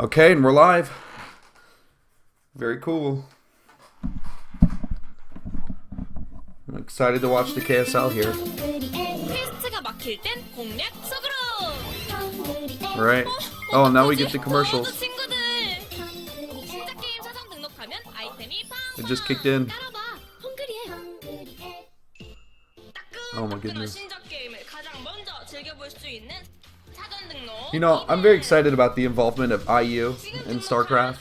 Okay, and we're live. Very cool. I'm excited to watch the KSL here. Alright. Oh, now we get the commercials. It just kicked in. Oh my goodness. You know, I'm very excited about the involvement of IU in StarCraft.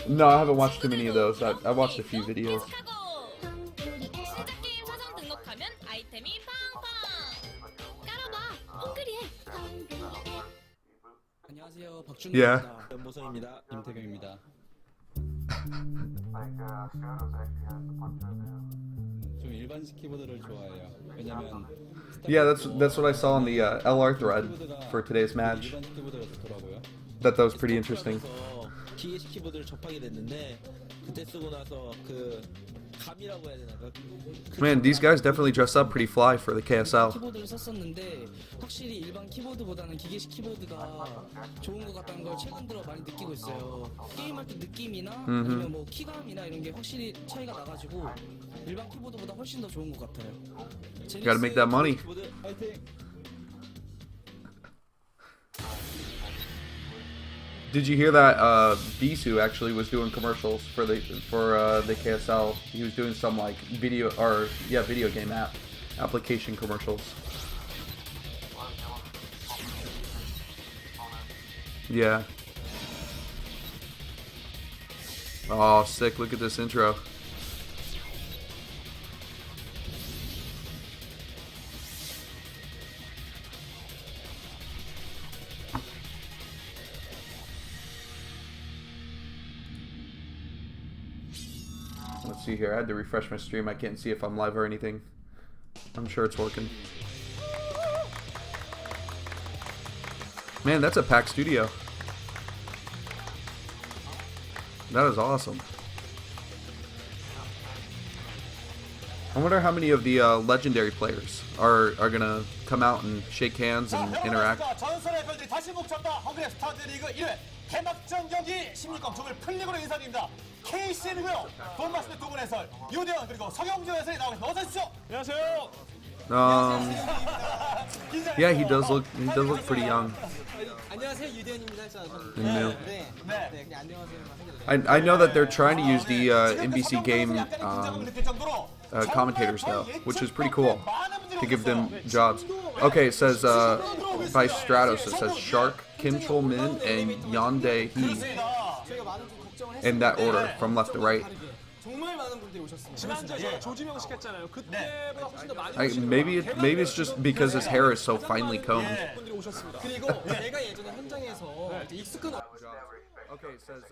No, I haven't watched too many of those. I watched a few videos. Yeah. Yeah, that's what I saw on the LR thread for today's match. That was pretty interesting. Man, these guys definitely dress up pretty fly for the KSL. Gotta make that money. Did you hear that Bisu actually was doing commercials for the KSL? He was doing some like video game application commercials. Yeah. Oh, sick. Look at this intro. Let's see here. I had to refresh my stream. I can't see if I'm live or anything. I'm sure it's working. Man, that's a packed studio. That is awesome. I wonder how many of the legendary players are gonna come out and shake hands and interact. 개막전 경기 16강 조별 클릭으로 인사드립니다. KCN이고요. 돈 마시는 두 분 해설 유대현 그리고 서경주 해설이 나오겠습니다. 어서 오십시오. 안녕하세요. Yeah, he does look pretty young. 안녕하세요 유대현입니다. I know that they're trying to use the NBC game commentators though, which is pretty cool to give them jobs. Okay, it says by Stratos, it says Shark, Kim Chol Min, and Yondae Hee in that order from left to right. Maybe it's just because his hair is so finely combed. Okay, it says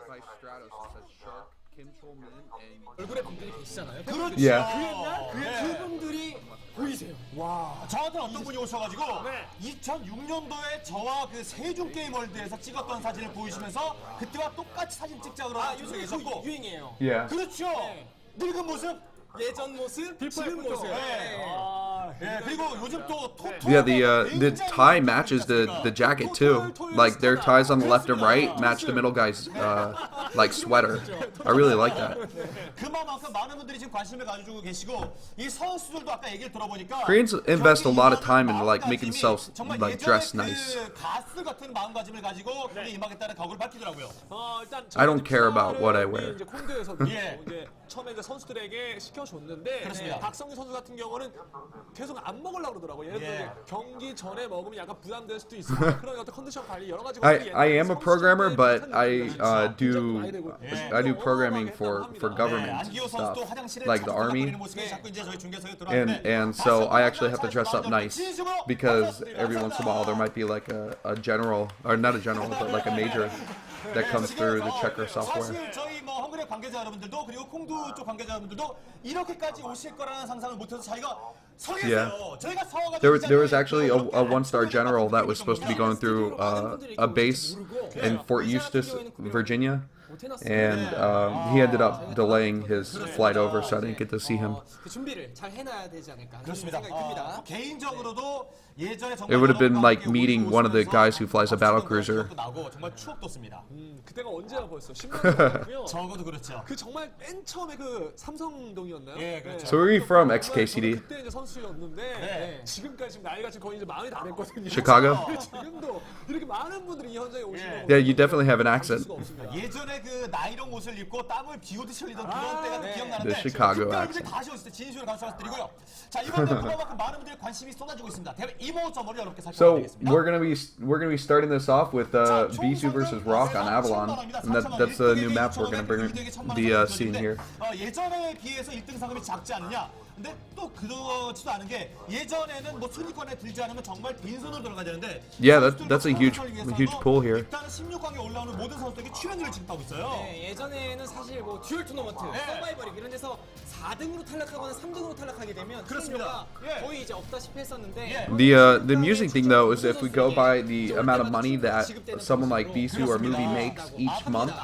by Stratos, it says Shark, Kim Chol Min, and 얼굴에 분들이 계시잖아요. Yeah. 그분들이 보이세요. 와, 저한테 어떤 분이 오셔가지고 2006년도에 저와 그 세종 게임 월드에서 찍었던 사진을 보이시면서 그때와 똑같이 사진 찍자 그러고 요즘 계셨고 유행이에요. Yeah. 그렇죠. 늙은 모습, 예전 모습, 지금 모습. 네, 그리고 요즘 또 Yeah, the tie matches the jacket too. Like their ties on the left and right match the middle guy's like sweater. I really like that. 그만큼 많은 분들이 지금 관심을 가지고 계시고 이 선수들도 아까 얘기를 들어보니까 Koreans invest a lot of time into like making themselves like dress nice. 가스 같은 마음가짐을 가지고 거기에 임하겠다는 각오를 밝히더라고요. I don't care about what I wear. 이제 콩드에서 이제 처음에 이제 선수들에게 시켜줬는데 박성규 선수 같은 경우는 계속 안 먹으려고 그러더라고요. 예를 들어 경기 전에 먹으면 약간 부담될 수도 있어요. 그런 어떤 컨디션 관리 여러 가지 I am a programmer, but I do programming for government stuff, like the army, and so I actually have to dress up nice because every once in a while there might be like a general, or not a general, but like a major that comes through the checker software. 사실 저희 뭐 헝그리 관계자 여러분들도 그리고 콩두 쪽 관계자 여러분들도 이렇게까지 오실 거라는 상상을 못해서 저희가 서 계세요. 저희가 서가지고 There was actually a one-star general that was supposed to be going through a base in Fort Eustis, Virginia, and he ended up delaying his flight over, so I didn't get to see him. 그 준비를 잘 해놔야 되지 않을까 하는 그렇습니다. 생각이 듭니다. 개인적으로도 예전에 정말 It would have been like 여러분과 meeting one of the guys who flies a battle cruiser. 나고 정말 추억도 습니다. 그때가 언제야 벌써 10년 전이고요. 적어도 그렇죠. 그 정말 맨 처음에 그 삼성동이었나요? 예, 그렇죠. So where are you from, XKCD? 그때 이제 선수였는데 지금까지 지금 나이가 지금 거의 이제 마흔이 다 됐거든요. Chicago? 지금도 이렇게 많은 분들이 이 현장에 오시는 Yeah, you definitely have an accent. 수가 없습니다. 예전에 그 나이롱 옷을 입고 땀을 비오듯이 흘리던 그런 때가 네. 기억나는데 The Chicago 그때 accent. 다시 오실 때 진심으로 감사 말씀드리고요. 자, 이번에 그만큼 많은 분들의 관심이 쏟아지고 있습니다. 대회 이모점을 여러분께 So 살펴보겠습니다. we're gonna be starting this off with Bisu versus Rock on Avalon, and that's the new map we're gonna be seeing here. 예전에 비해서 1등 상금이 작지 않느냐? 근데 또 그렇지도 않은 게 예전에는 뭐 순위권에 들지 않으면 정말 빈손으로 들어가야 되는데 Yeah, that's a huge pool here. 일단은 16강에 올라오는 모든 선수들에게 출연료를 지급하고 있어요. 네, 예전에는 사실 뭐 듀얼 토너먼트, 서바이벌 이런 데서 4등으로 탈락하거나 3등으로 탈락하게 되면 그렇습니다. 출연료가 거의 이제 없다시피 했었는데 The amusing thing though is if we go by the amount of money that someone like Bisu or Movie makes each month,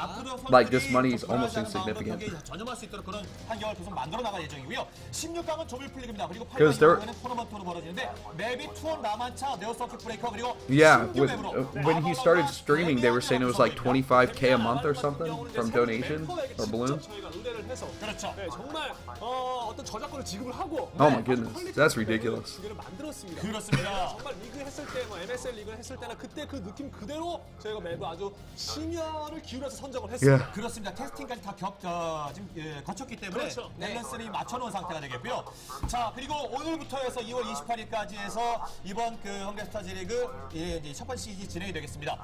like this money is almost insignificant. 전념할 수 있도록 그런 환경을 계속 만들어 나갈 예정이고요. 16강은 조별 플레이입니다. 그리고 Because 8강에는 there- 토너먼트로 벌어지는데 맵이 투원 라만차, 네오 서킷 브레이커 그리고 Yeah, 신규 with, 맵으로 when he started streaming, they were saying it was like 25K a month or something from donations or balloons. 저희가 의뢰를 해서 그렇죠. 네, 정말 어떤 저작권을 지급을 하고 Oh my goodness, that's ridiculous. 기계를 만들었습니다. 그렇습니다. 정말 리그 했을 때, 뭐 MSL 리그 했을 때나 그때 그 느낌 그대로 저희가 맵을 아주 심혈을 기울여서 선정을 했습니다. Yeah. 그렇습니다. 테스팅까지 다 지금 거쳤기 때문에 그렇죠. 밸런스를 맞춰놓은 상태가 되겠고요. 자, 그리고 오늘부터 해서 2월 28일까지 해서 이번 그 헝그레스타즈 리그 이제 첫 번째 시즌이 진행이 되겠습니다.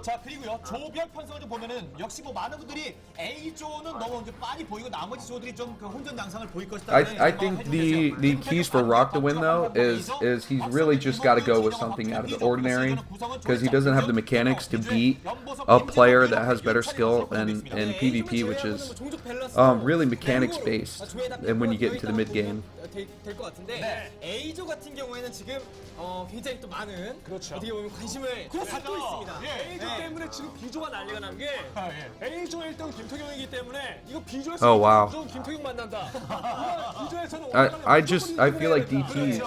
자, 그리고요 조별 편성을 좀 보면은 역시 뭐 많은 분들이 A조는 너무 이제 빤히 보이고 나머지 조들이 좀 그 혼전 양상을 보일 것이다. I think the keys for Rock to win though is he's really just got to go with something out of the ordinary because he doesn't have the mechanics to beat a player that has better skill in PvP, which is 종족 밸런스 really mechanics based. And when you get into the mid game. 될것 같은데 A조 같은 경우에는 지금 굉장히 또 많은 그렇죠. 어떻게 보면 관심을 받고 있습니다. A조 때문에 지금 B조가 난리가 난 게 A조 1등 김태경이기 때문에 이거 B조에서 Oh, wow. 좀 김태경 만난다. B조에서는 I feel like DT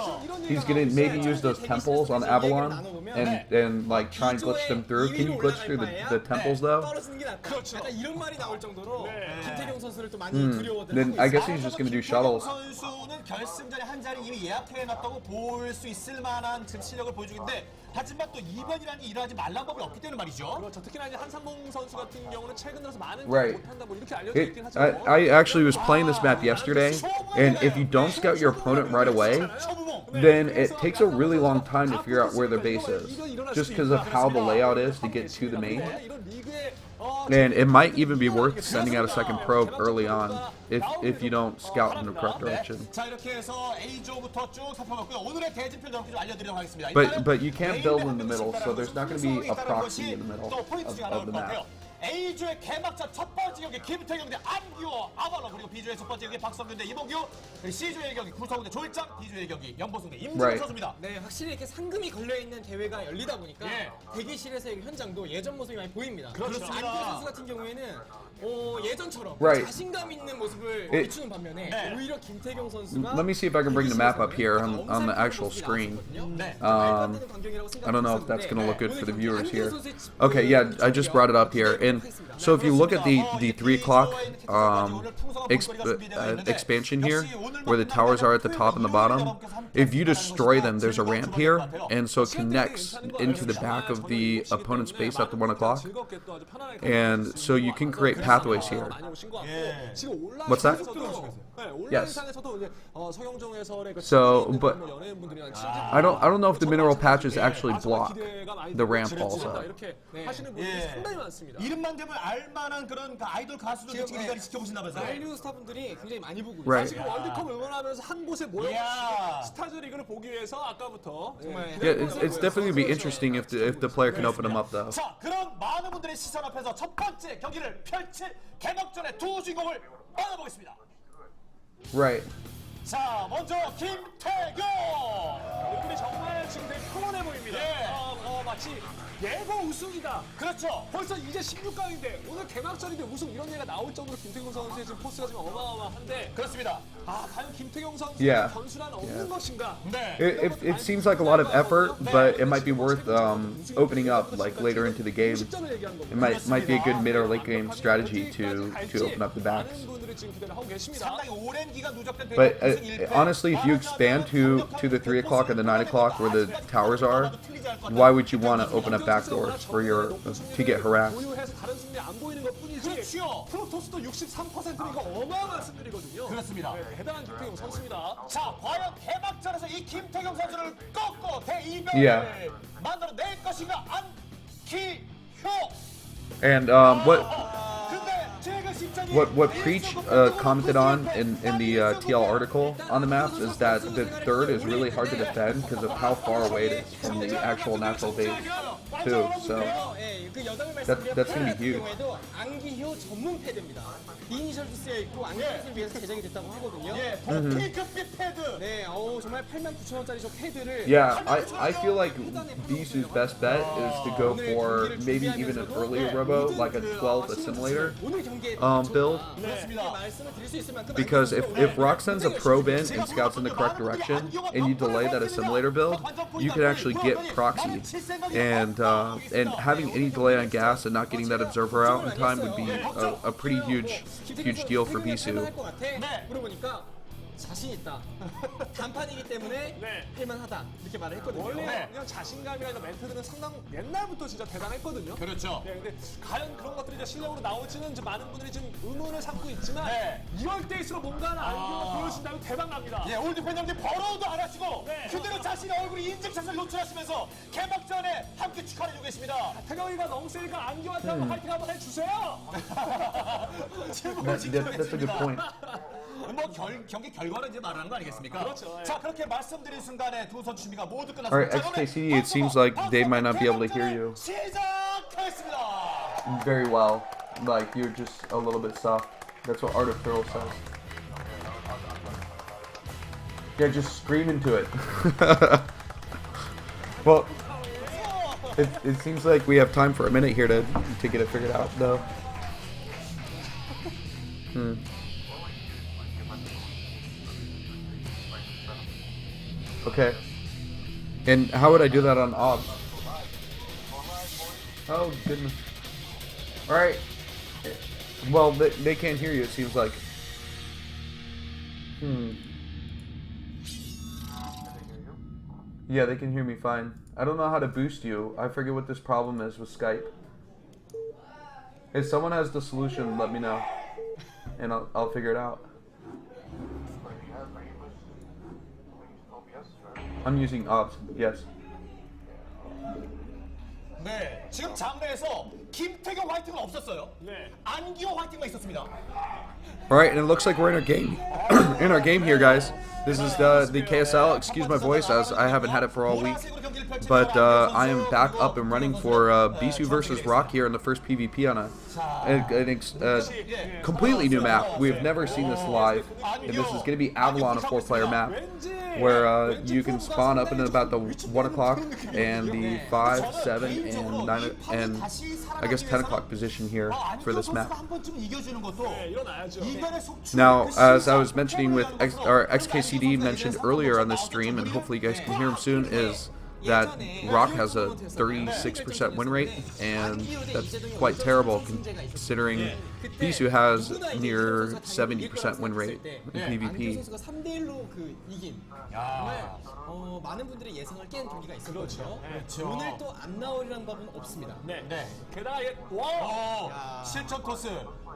he's gonna maybe use those temples on Avalon and like try and glitch them through. Can you glitch through the temples though? 떨어지는 게 낫다. 그렇죠. 약간 이런 말이 나올 정도로 김태경 선수를 또 많이 두려워들 Then 하고 I 있어요. guess he's just gonna do shuttles. 선수는 결승전에 한 자리 이미 예약해놨다고 볼 수 있을 만한 지금 실력을 보여주는데 하지만 또 이변이라는 게 일어나지 말란 법이 없기 때문에 말이죠. 그렇죠. 특히나 이제 한상봉 선수 같은 경우는 최근 들어서 많은 Right. 못한다 뭐 이렇게 알려져 있긴 I 하지만 actually was playing this map yesterday, and if you don't scout your opponent right away, then it takes a really long time to figure out where their base is, just because of how the layout is to get to the main. 이런 리그에 And it might even be worth sending out a second probe early on if you don't scout in the correct direction. 자, 이렇게 해서 A조부터 쭉 살펴봤고요. 오늘의 대진표 여러분께 좀 알려드리도록 하겠습니다. But you can't build in the middle, so there's not going to be a proxy in the middle 또 포인트 중에 하나일 of the 것 같아요. map. A조의 개막전 첫 번째 경기 김태경 대 안규호 아발론, 그리고 B조의 첫 번째 경기 박성균 대 이봉규, 그리고 C조의 경기 구성훈 대 조일장, D조의 경기 연보승 대 임진호 Right. 선수입니다. 네, 확실히 이렇게 상금이 걸려있는 대회가 열리다 보니까 예. 대기실에서의 현장도 예전 모습이 많이 보입니다. 그렇습니다. 안규호 선수 같은 경우에는 예전처럼 Right. 자신감 있는 모습을 It- 비추는 반면에 네. 오히려 김태경 선수가 Let me see if I can bring the map up here on the actual screen. 네. I don't know if that's going to look good for the viewers here. Okay, yeah, I just brought it up here. And so if you look at the 3 o'clock expansion here, where the towers are at the top and the bottom, if you destroy them, there's a ramp here, and so it connects into the back of the opponent's base at the 1 o'clock. 즐겁게 또 아주 편안하게 And so you can create pathways here. 많이 오신 것 같고 예. 지금 온라인 What's that? 상에서도 네, 온라인 Yes. 상에서도 이제 서경정 해설의 그 So, 친구 but- 있는 연예인분들이랑 I don't know if the mineral patches actually block 기대가 많이 the ramp 되고 also. 이렇게 하시는 분들이 예. 상당히 많습니다. 이름만 되면 알만한 그런 그 아이돌 가수들 지금 이 자리 지켜보신다면서요? 한류 스타분들이 굉장히 많이 보고 있어요. Right. 지금 월드컵 응원하면서 한 곳에 모여 이야. 스타즈 리그를 보기 위해서 아까부터 정말 Yeah, it's definitely going to be interesting if the player can open them up though. 자, 그런 많은 분들의 시선 앞에서 첫 번째 경기를 펼칠 개막전의 두 주인공을 만나보겠습니다. Right. 자, 먼저 김태경. 이분이 정말 지금 되게 평온해 보입니다. 예. 마치 예고 우승이다. 그렇죠. 벌써 이제 16강인데 오늘 개막전인데 우승 이런 얘기가 나올 정도로 김태경 선수의 지금 포스가 지금 어마어마한데 그렇습니다. 과연 김태경 선수의 Yeah. 변수란 없는 것인가? 네. It seems like a lot of effort, but it might be worth opening up like later into the game. 실전을 얘기하는 It 겁니다. might be a good mid or late game strategy to open up the backs. 많은 분들이 지금 기대를 하고 계십니다. 상당히 오랜 기간 누적된 But 우승 1패. honestly, if you expand to the 3 o'clock and the 9 o'clock where the towers are, why would you want to open up back doors for to get harassed? 보유해서 다른 승리 안 보이는 것뿐이지. 그렇죠. 프로토스도 63%는 이거 어마어마한 승률이거든요. 그렇습니다. 네, 대단한 김태경 선수입니다. 자, 과연 개막전에서 이 김태경 선수를 꺾고 대이변을 Yeah. 만들어낼 것인가 안기효. And 근데 최근 실전이 what Preach commented on in the TL article on the maps is that the third is really hard to defend because of how far away it is from the actual natural base too. So 예, 그 여담을 that's gonna be huge. 경우에도 안기효 전문 패드입니다. 이니셜도 쓰여 있고 안기효를 위해서 제작이 됐다고 하거든요. 예, 핑크빛 패드. 네, 정말 89,000원짜리 저 패드를 Yeah, I feel like Bisu's best bet is to go for maybe even an earlier robo, like a 12 assimilator 오늘 경기에 build. 그렇습니다. 말씀을 드릴 수 있을 만큼 Because if Rock sends a probe in and scouts in the correct direction, and you delay that assimilator build, you can actually get proxy. And having any delay on gas and not getting that observer out in time would be a pretty huge deal for Bisu. 물어보니까 자신 있다. 단판이기 때문에 네. 할만하다. 이렇게 말을 했거든요. 원래 그냥 자신감이라는 멘트들은 상당 옛날부터 진짜 대단했거든요. 그렇죠. 네, 근데 과연 그런 것들이 이제 실력으로 나올지는 이제 많은 분들이 지금 의문을 삼고 있지만 네. 이럴 때일수록 뭔가는 안경을 보여준다면 대박 납니다. 예, 올드팬 형님 버러우도 안 하시고 네. 그대로 자신의 얼굴이 인증샷을 노출하시면서 개막전에 함께 축하해주고 계십니다. 태경이가 너무 세니까 안경한테 한번 화이팅 한번 해주세요. That's a good point. 뭐 경기 결과를 이제 말하는 거 아니겠습니까? 그렇죠, 예. 자, 그렇게 말씀드린 순간에 두 선수 준비가 모두 끝났습니다. Alright, 자, 그러면 XKCD, it seems like they might not be able to hear you 시작하겠습니다. very well. Like you're just a little bit soft. That's what Art of Turtle says. Yeah, just scream into it. Well, it seems like we have time for a minute here to get it figured out, though. Okay. And how would I do that on OBS? Oh, goodness. Alright. Well, they can't hear you, it seems like. Yeah, they can hear me fine. I don't know how to boost you. I forget what this problem is with Skype. If someone has the solution, let me know. And I'll figure it out. I'm using OBS, yes. 네, 지금 장내에서 김태경 화이팅은 없었어요. 네. 안기호 화이팅만 있었습니다. Alright, and it looks like we're in our game. In our game here, guys. This is the KSL. Excuse my voice, as I haven't had it for all week. But I am back up and running for Bisu versus Rock here in the first PvP on a completely new map. We've never seen this live. And this is going to be Avalon, a 4-player map, where you can spawn up in about the 1 o'clock and the 5, 7, and 9, and I guess 10 o'clock position here for this map. Now, as I was mentioning with XKCD mentioned earlier on this stream, and hopefully you guys can hear him soon, is that Rock has a 36% win rate, and that's quite terrible considering Bisu has near 70% win rate in PvP. 선수가 3대1로 그 이긴 정말 많은 분들이 예상을 깬 경기가 있었거든요. 그렇죠. 오늘 또 안 나오리란 법은 없습니다. 네. 네. 게다가 이게 와. 실전 코스.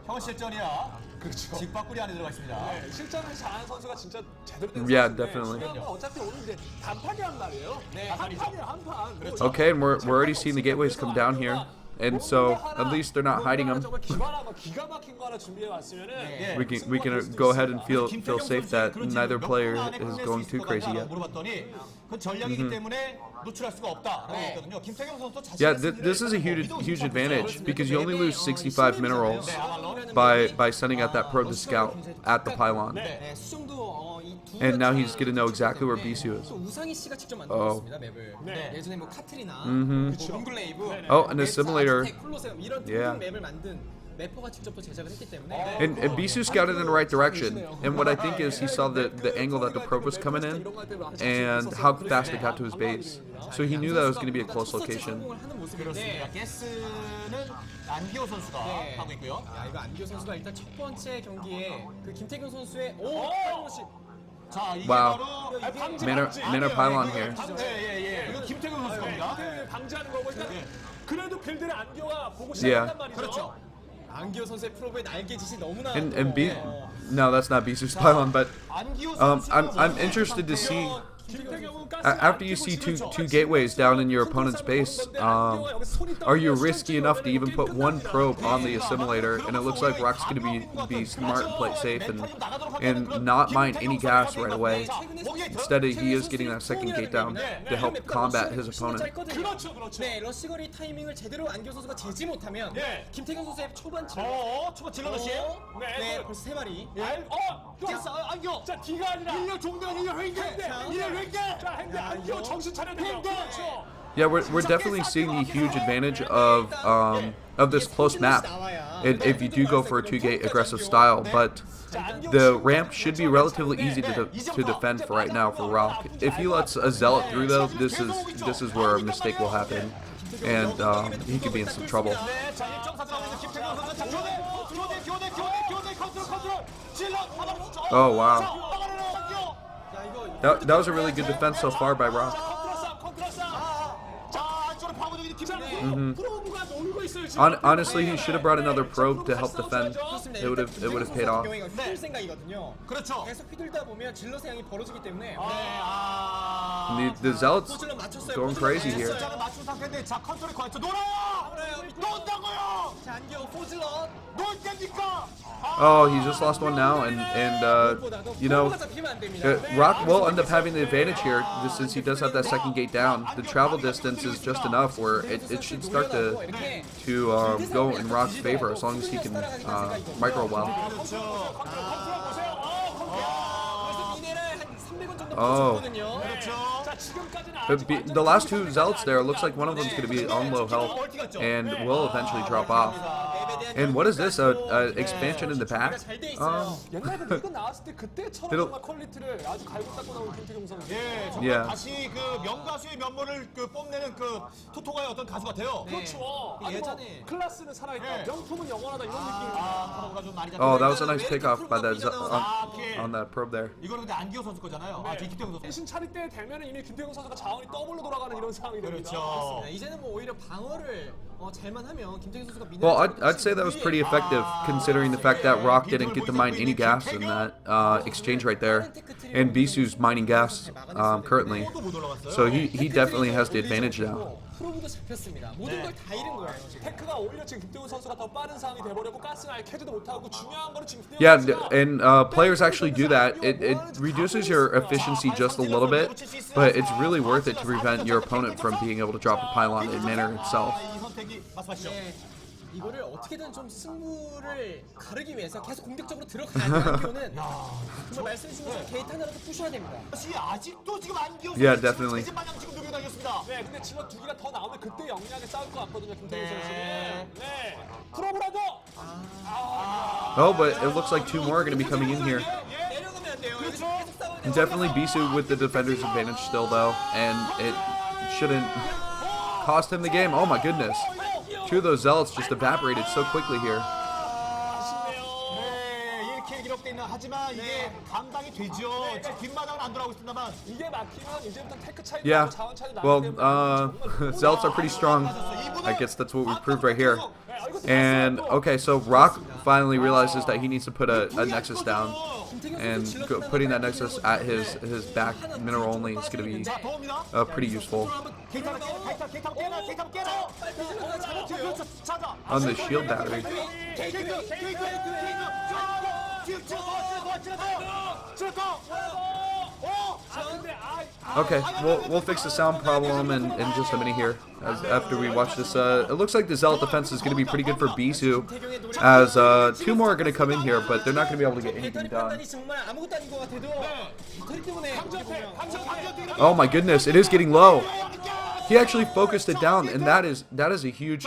형 실전이야. 그렇죠. 직박구리 안에 들어가 있습니다. 네, 실전을 잘하는 선수가 진짜 제대로 된 Yeah, 선수인데 definitely. 중요한 건 어차피 오늘 이제 단판이란 말이에요. 네, 한판이에요, 한판. 그렇죠. Okay, and we're already seeing the gateways come down here. And so, at least they're not hiding them. 기가 막힌 거 하나 준비해 왔으면은 We can go ahead and feel safe that neither player is going too crazy yet. 물어봤더니 그 전략이기 때문에 노출할 수가 없다라고 했거든요. 김태경 선수도 Yeah, this is a huge advantage because you only lose 65 minerals by sending out that probe to scout at the pylon. 네, 수정도 이 And now he's gonna know exactly where Bisu is. 또 우상희 씨가 직접 만들었습니다 맵을. 네. 예전에 뭐 카트리나, 그쵸. 윙글레이브, Oh, and a simulator. 콜로세움 이런 Yeah. 등등 맵을 만든 래퍼가 직접 또 제작을 했기 때문에. And Bisu scouted in the right direction. And what I think is he saw the angle that the probe was coming in and how fast it got to his base. So he knew that it was going to be a close location. 그렇습니다. 게스는 안기호 선수가 하고 있고요. 야, 이거 안기호 선수가 일단 첫 번째 경기에 그 김태균 선수의 자, 이게 Wow. 바로 Mana pylon here. 예. 이거 김태균 선수 겁니다. 방지하는 거고 일단 그래도 빌드를 안겨와 보고 Yeah. 시작한단 말이죠. 그렇죠. 안기호 선수의 프로브의 날개짓이 너무나 And B, no, that's not Bisu's pylon, but 안기호 I'm interested to see. After you see two gateways down in your opponent's base, are you risky enough to even put one probe on the assimilator? And it looks like Rock's going to be smart and play safe and not mine any gas right away. Instead, he is getting that second gate down to help combat his opponent. 그렇죠. 네, 러시거리 타이밍을 제대로 안기호 선수가 재지 못하면 김태균 선수의 초반 초반 질러시. 네, 벌써 세 마리. 안기호. 자, D가 아니라 일렬 종대가 일렬 횡계. 자, 행대 안겨 정신 차려야 돼요. 그렇죠. Yeah, we're definitely seeing the huge advantage of this close map if you do go for a 2-gate aggressive style, but the ramp should be relatively easy to defend for right now for Rock. If he lets a zealot through though, this is where a mistake will happen, and he could be in some trouble. 자, 1.4 있는 김태균 선수. 자, 교대 컨트롤. Oh wow, that was a really good defense so far by Rock. Honestly, he should have brought another probe to help defend. It would have paid off. 그렇죠. 계속 휘둘다 보면 질럿의 양이 벌어지기 때문에 The zealots going crazy here. 맞춘 상태인데 자 컨트롤이 과연 놀아요. 논다고요. 자, 안기호 포질럿 놀 때니까. Oh, he just lost one now, and you know, Rock will end up having the advantage here, just since he does have that second gate down. The travel distance is just enough where it should start to go in Rock's favor as long as he can micro well. Oh. The last two zealots there, looks like one of them's going to be on low health and will eventually drop off. And what is this? Expansion in the back? 옛날에 이거 나왔을 때 그때처럼 정말 퀄리티를 아주 갈고 닦고 나온 김태경 선수. 예, 정말 Yeah. 다시 그 명가수의 면모를 뽐내는 그 토토가의 어떤 가수 같아요. 그렇죠. 아니, 예전에 클래스는 살아있다. 명품은 영원하다 이런 느낌. 파워가 좀 많이 Oh, that was a nice takeoff by that on that probe there. 이거는 근데 안기호 선수 거잖아요. 아, 김태경 선수. 대신 차릴 때 되면은 이미 김태경 선수가 자원이 더블로 돌아가는 이런 상황이 됩니다. 그렇죠. 이제는 뭐 오히려 방어를 잘만 하면 김태균 선수가 Well, I'd say that was pretty effective considering the fact that Rock didn't get to mine any gas in that exchange right there, and Bisu's mining gas currently, so he definitely has the advantage now. 프로브도 잡혔습니다. 모든 걸 다 잃은 거예요. 테크가 오히려 지금 김태훈 선수가 더 빠른 상황이 돼버렸고 가스를 아예 캐지도 못하고 중요한 거는 지금 Yeah, and players actually do that. It reduces your efficiency just a little bit, but it's really worth it to prevent your opponent from being able to drop a pylon in manner itself. 이 선택이 말씀하시죠. 이거를 어떻게든 좀 승부를 가르기 위해서 계속 공격적으로 들어가는 안기호는 정말 말씀해주신 것처럼 게이트 하나라도 부셔야 됩니다. 아직도 지금 안기호 Yeah, definitely. 마냥 지금 누르고 다녔습니다. 네, 근데 질럿 두 개가 더 나오면 그때 영리하게 싸울 것 같거든요, 김태훈 네. 선수는. 네, 프로브라도. Oh, but it looks like two more are going to be coming in here. 내려가면 안 돼요. 계속 싸워야 돼요. Definitely Bisu with the defender's advantage still though, and it shouldn't cost him the game. Oh my goodness. Two of those zealots just evaporated so quickly here. 네, 이렇게 기록돼 있나 하지만 이게 감당이 되죠. 지금 뒷마당은 안 돌아오고 있습니다만. 이게 막히면 이제부터 테크 차이도 Yeah. 나고 자원 차이도 나기 Well, 때문에 zealots are pretty strong. I guess that's what we proved right here. And okay, so Rock finally realizes that he needs to put a nexus down, and putting that nexus at his back mineral only is going to be pretty useful. On the shield battery. Okay, we'll fix the sound problem in just a minute here. After we watch this, it looks like the Zealot defense is going to be pretty good for Bisu, as 2 more are going to come in here, but they're not going to be able to get anything done. Oh my goodness, it is getting low. He actually focused it down, and that is a huge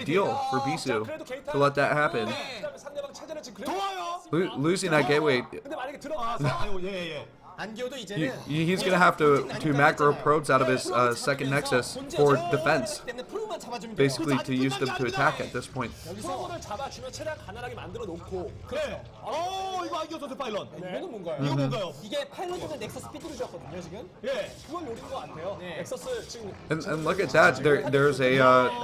deal for Bisu to let that happen. Losing that gateway. He's going to have to macro probes out of his second Nexus for defense, basically to use them to attack at this point. And look at that, there's a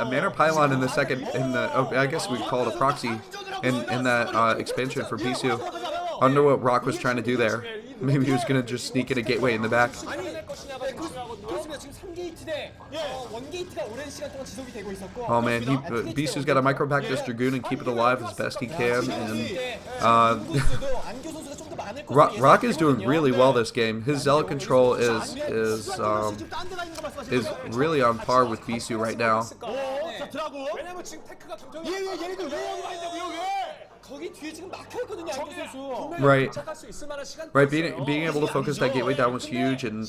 mana pylon in the second, I guess we'd call it a proxy in that expansion for Bisu. I don't know what Rock was trying to do there. Maybe he was going to just sneak in a gateway in the back. Oh man, Bisu's got to micropack this Dragoon and keep it alive as best he can. And Rock is doing really well this game. His Zealot control is really on par with Bisu right now. Right. Being able to focus that gateway down was huge, and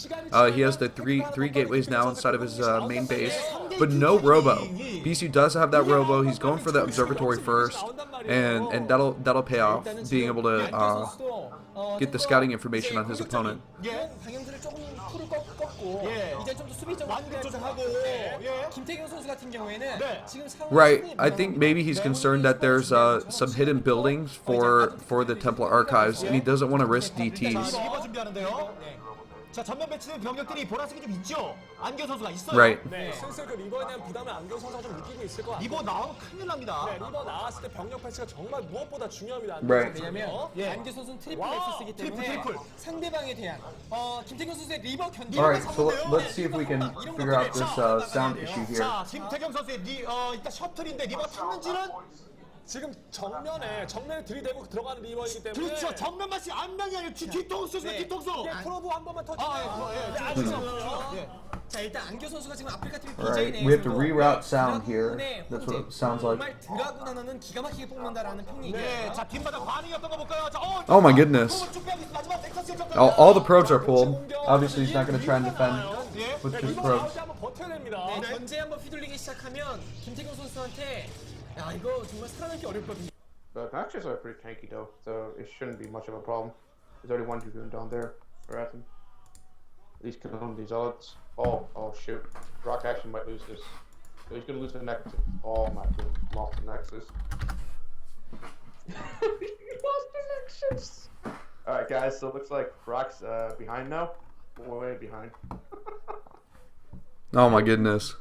he has the three gateways now inside of his main base, but no robo. Bisu does have that robo. He's going for the observatory first, and that'll pay off. Being able to get the scouting information on his opponent. Right. I think maybe he's concerned that there's some hidden buildings for the Templar archives, and he doesn't want to risk DTs. Right. Alright, so let's see if we can figure out this sound issue here. 지금 정면에 들이대고 들어가는 리버이기 때문에 그렇죠. 정면 맛이 안면이 아니라 뒤통수 뒤통수. 프로브 한 번만 터지면 자, 일단 안교 선수가 지금 아프리카 팀 Alright, we have to reroute sound here. That's what it sounds like. 정말 드라군 하나는 기가 막히게 뽑는다라는 평이 네, 자 뒷바닥 반응이 어떤 거 볼까요? 자, Oh my goodness. All the probes are pulled. Obviously he's not going to try and defend with just probes. 견제 한번 휘둘리기 시작하면 김태경 선수한테 야, 이거 정말 살아남기 어렵거든요. The matches are pretty tanky though, so it shouldn't be much of a problem. There's already one Dragoon down there for Athens. At least kill him these odds. Oh shoot. Rock actually might lose this. So he's gonna lose the Nexus. Oh my god, lost the Nexus. He lost the Nexus! Alright guys, so it looks like Rock's behind now. Way behind. Oh my goodness.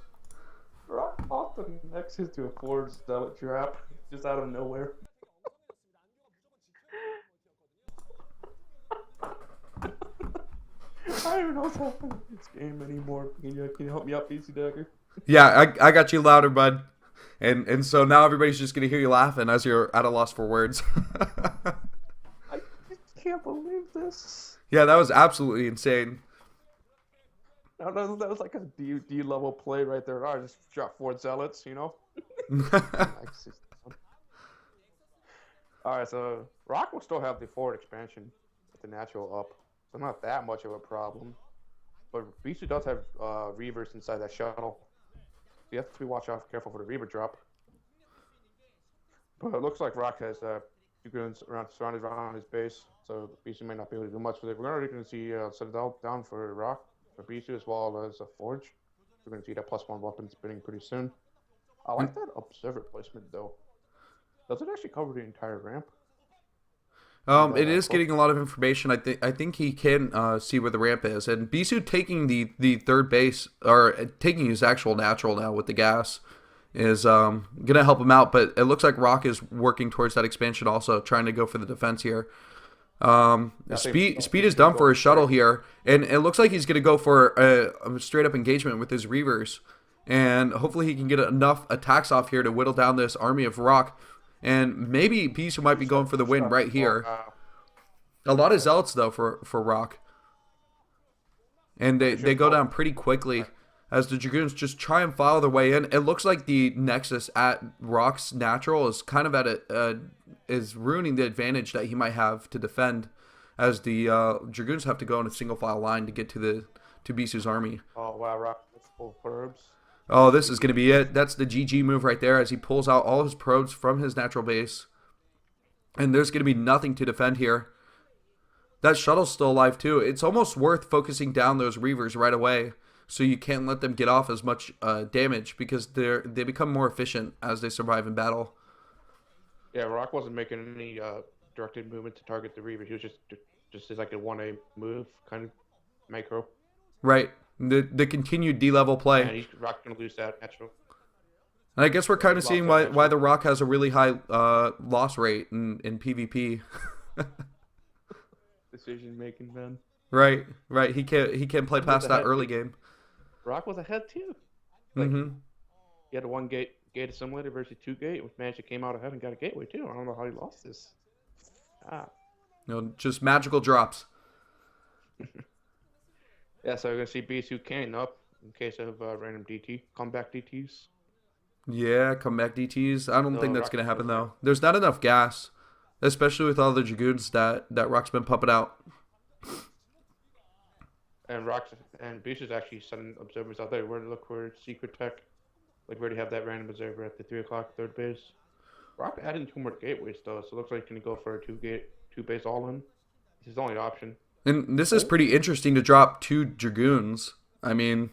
Rock lost the Nexus to a forward Zealot trap, just out of nowhere. I don't know what's happening in this game anymore. Can you help me out, PC Dagger? Yeah, I got you louder, bud. And so now everybody's just gonna hear you laughing as you're at a loss for words. I can't believe this. Yeah, that was absolutely insane. That was like a D level play right there. I just shot 4 Zealots, you know? Alright, so Rock will still have the forward expansion with the natural up. So not that much of a problem. But Bisu does have Reavers inside that shuttle. So you have to be careful for the Reaver drop. But it looks like Rock has Dragoons surrounded around his base. So Bisu may not be able to do much with it. We're already going to see Citadel down for Rock. For Bisu as well as a Forge. We're going to see that +1 weapon spinning pretty soon. I like that observer placement though. Does it actually cover the entire ramp? It is getting a lot of information. I think he can see where the ramp is, and Bisu taking the third base, or taking his actual natural now with the gas, is gonna help him out. But it looks like Rock is working towards that expansion, also trying to go for the defense here. Speed is done for his shuttle here, and it looks like he's going to go for a straight up engagement with his Reavers, and hopefully he can get enough attacks off here to whittle down this army of Rock, and maybe Bisu might be going for the win right here. A lot of Zealots though for Rock, and they go down pretty quickly as the Dragoons just try and follow their way in. It looks like the Nexus at Rock's natural is kind of at is ruining the advantage that he might have to defend, as the Dragoons have to go in a single file line to get to Bisu's army. Oh wow, Rock with full probes. Oh, this is going to be it. That's the GG move right there as he pulls out all his probes from his natural base. And there's going to be nothing to defend here. That shuttle's still alive too. It's almost worth focusing down those Reavers right away, so you can't let them get off as much damage, because they become more efficient as they survive in battle. Yeah, Rock wasn't making any directed movement to target the Reavers. He was just like a 1A move, kind of micro. Right. The continued D-level play. And Rock's going to lose that natural. And I guess we're kind of seeing why the Rock has a really high loss rate in PvP. Decision making, man. Right. He can't play past that early game. Rock was ahead too. He had a 1 gate assimilator versus 2 gate, which managed to came out ahead and got a gateway too. I don't know how he lost this. Just magical drops. Yeah, so we're gonna see Bisu cannon up in case of random DT comeback DTs. Yeah, comeback DTs. I don't think that's gonna happen though. There's not enough gas, especially with all the Dragoons that Rock's been pumping out. And Bisu's actually sending observers out there. Where to look for secret tech. Like, where do you have that random observer at the 3 o'clock third base? Rock adding 2 more gateways though, so it looks like he's gonna go for a 2 base all in. This is the only option. And this is pretty interesting to drop 2 Dragoons. I mean,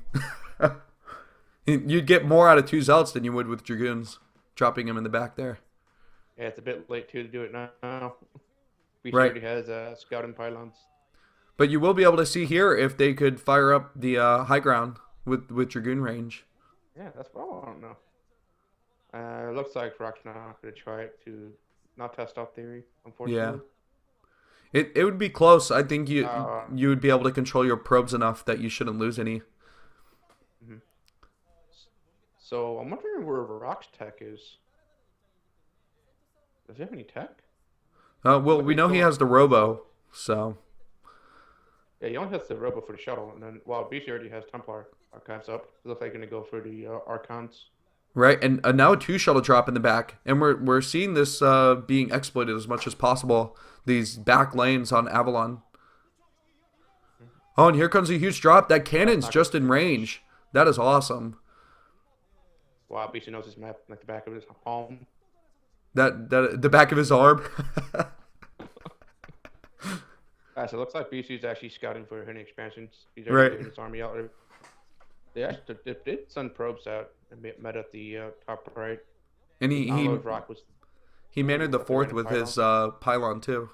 you'd get more out of 2 Zealots than you would with Dragoons, dropping them in the back there. Yeah, it's a bit late too to do it now. Bisu Right. already has scouting pylons. But you will be able to see here if they could fire up the high ground with Dragoon range. Yeah, that's what I want to know. It looks like Rock's not going to try it to not test out theory, unfortunately. Yeah. It would be close. I think you would be able to control your probes enough that you shouldn't lose any. So I'm wondering where Rock's tech is. Does he have any tech? Well, we know he has the Robo, so. Yeah, he only has the Robo for the shuttle, and then BC already has Templar Archons up. It looks like they're going to go for the Archons. Right, and now a 2 shuttle drop in the back, and we're seeing this being exploited as much as possible. These back lanes on Avalon. Oh, and here comes a huge drop. That cannon's just in range. That is awesome. Wow, BC knows his map like the back of his palm. That the back of his arm. So it looks like BC's actually scouting for hidden expansions. He's Right. already getting his army out there. They actually did send probes out and met at the top right. And I don't know if Rock was. he mannered the 4th with his pylon too.